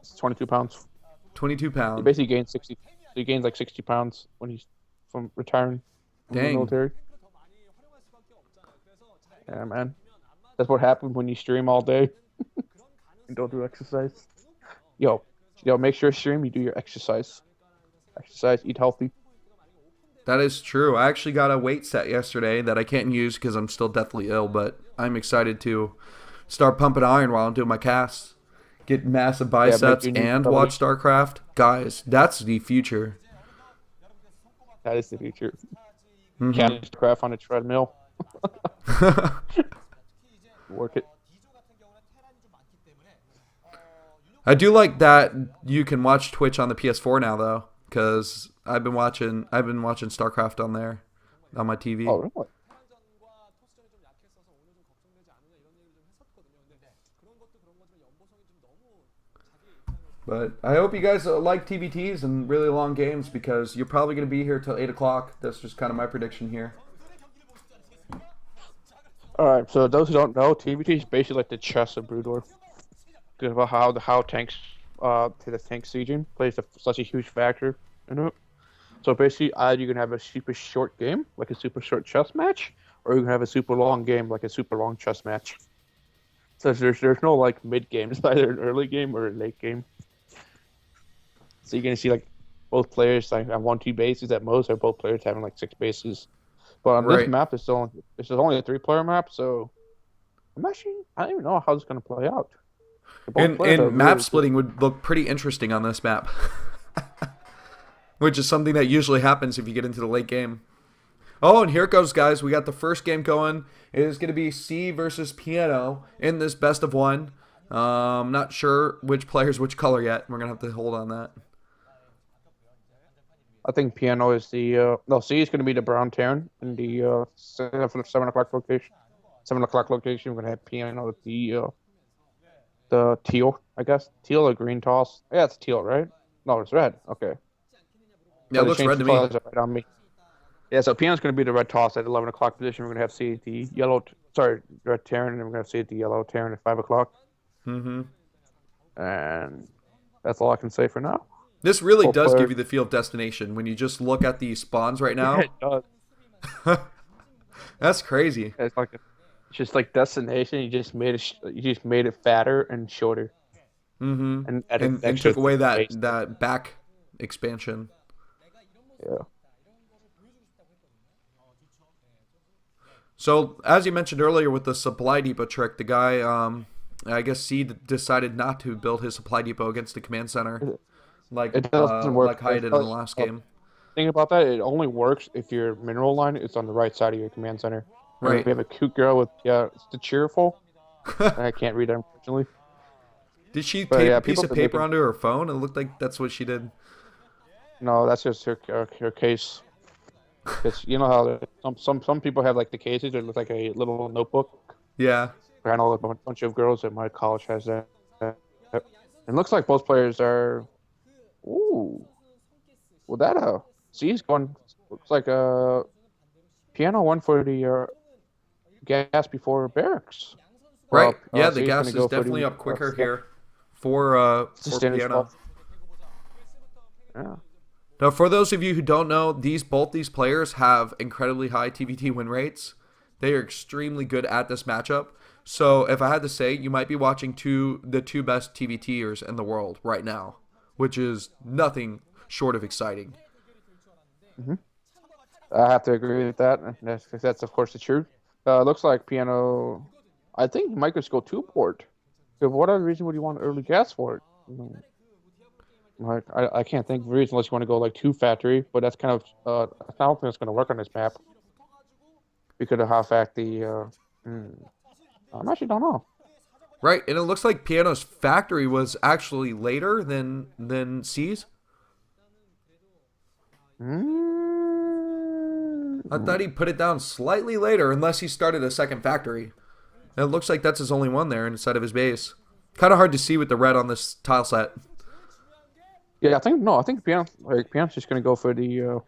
It's 22 pounds. 22 He pounds. basically gained 60. He gained like 60 pounds when he's from retiring from the Dang. military. Yeah, man. That's what happens when you stream all day and don't do exercise. Yo, make sure you stream, you do your exercise. Exercise, eat healthy. That is true. I actually got a weight set yesterday that I can't use because I'm still deathly ill, but I'm excited to start pumping iron while I'm doing my casts. Get massive biceps your new and belly. watch StarCraft. Guys, that's the future. That is the future. Catch craft on a treadmill. Work it. I do like that you can watch Twitch on the PS4 now though, because I've been watching StarCraft on there, on my TV. Oh, really? But I hope you guys like TVTs and really long games because you're probably going to be here till 8 o'clock. That's just kind of my prediction here. Alright, so those who don't know, TBT is basically like the chess of Broodor. Because of how tanks, to the tank sieging plays such a huge factor in it. So basically, either you can have a super short game, like a super short chess match, or you can have a super long game, like a super long chess match. So there's no like mid game, it's either an early game or a late game. So you're gonna see like both players like on 1-2 bases at most, or both players having like 6 bases. But on this map, it's only a 3-player map, so I don't even know how it's gonna play out. And map splitting would look pretty interesting on this map. Which is something that usually happens if you get into the late game. Oh, and here it goes, guys. We got the first game going. It is going to be C versus Piano in this best of one. Not sure which player's which color yet. We're going to have to hold on that. I think Piano is the no, C is going to be the Brown Terran in the 7 o'clock location. 7 o'clock location. We're going to have Piano with the teal, I guess. Teal or green toss. Yeah, it's teal, right? No, it's red. Okay. Yeah, it looks red to me. Right on me. Yeah, so Piano's going to be the red toss at 11 o'clock position. We're going to have C at the red Terran, and we're going to have C at the yellow Terran at 5 o'clock. Mm-hmm. And that's all I can say for now. This really does give you the feel of destination when you just look at the spawns right now. It does. That's crazy. It's just like destination. You just made it fatter and shorter. Mm-hmm. And took away that back expansion. Yeah. So, as you mentioned earlier with the supply depot trick, the guy, I guess C decided not to build his supply depot against the command center, like it doesn't work. like how he did in the last game. Thing about that, it only works if your mineral line is on the right side of your command center. Right. We have a cute girl with it's the cheerful. I can't read it, unfortunately. Did she tape a piece of paper onto her phone? It looked like that's what she did. No, that's just her case. Because you know how some people have like the cases that look like a little notebook. Yeah. I know a bunch of girls at my college has that. It looks like both players are. Ooh. Well, that C's going. Looks like a Piano one for the gas before barracks. Right. Yeah, the C's gas is definitely up quicker here for Piano. Yeah. Now, for those of you who don't know, both these players have incredibly high TVT win rates. They are extremely good at this matchup. So, if I had to say, you might be watching the two best TVTers in the world right now, which is nothing short of exciting. Mm-hmm. I have to agree with that. That's of course the truth. Looks like Piano. I think he might just go 2-port. For what other reason would you want early gas for it? Like I can't think of a reason unless you want to go like 2 factory, but that's kind of I don't think it's going to work on this map because of how fast the. I actually don't know. Right, and it looks like Piano's factory was actually later than C's. I thought he put it down slightly later, unless he started a second factory. And it looks like that's his only one there inside of his base. Kind of hard to see with the red on this tile set. Yeah, I think Piano's just gonna go for the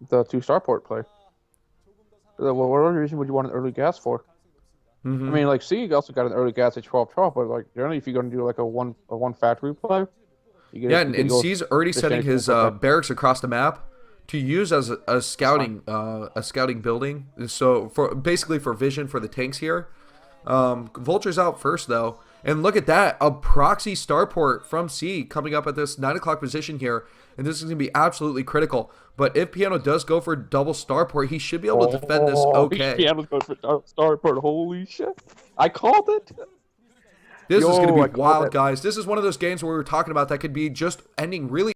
2 starport play. What other reason would you want an early gas for? I mean, like, C also got an early gas at 12-12, but like generally, if you're gonna do like a one factory play, and C's already setting his barracks across the map to use as a scouting building. So basically for vision for the tanks here. Vulture's out first though, and look at that, a proxy starport from C coming up at this 9 o'clock position here, and this is gonna be absolutely critical. But if Piano does go for double starport, he should be able to defend this okay. Piano's going for starport. Holy shit! I called it. This is gonna be wild, guys. This is one of those games where we were talking about that could be just ending really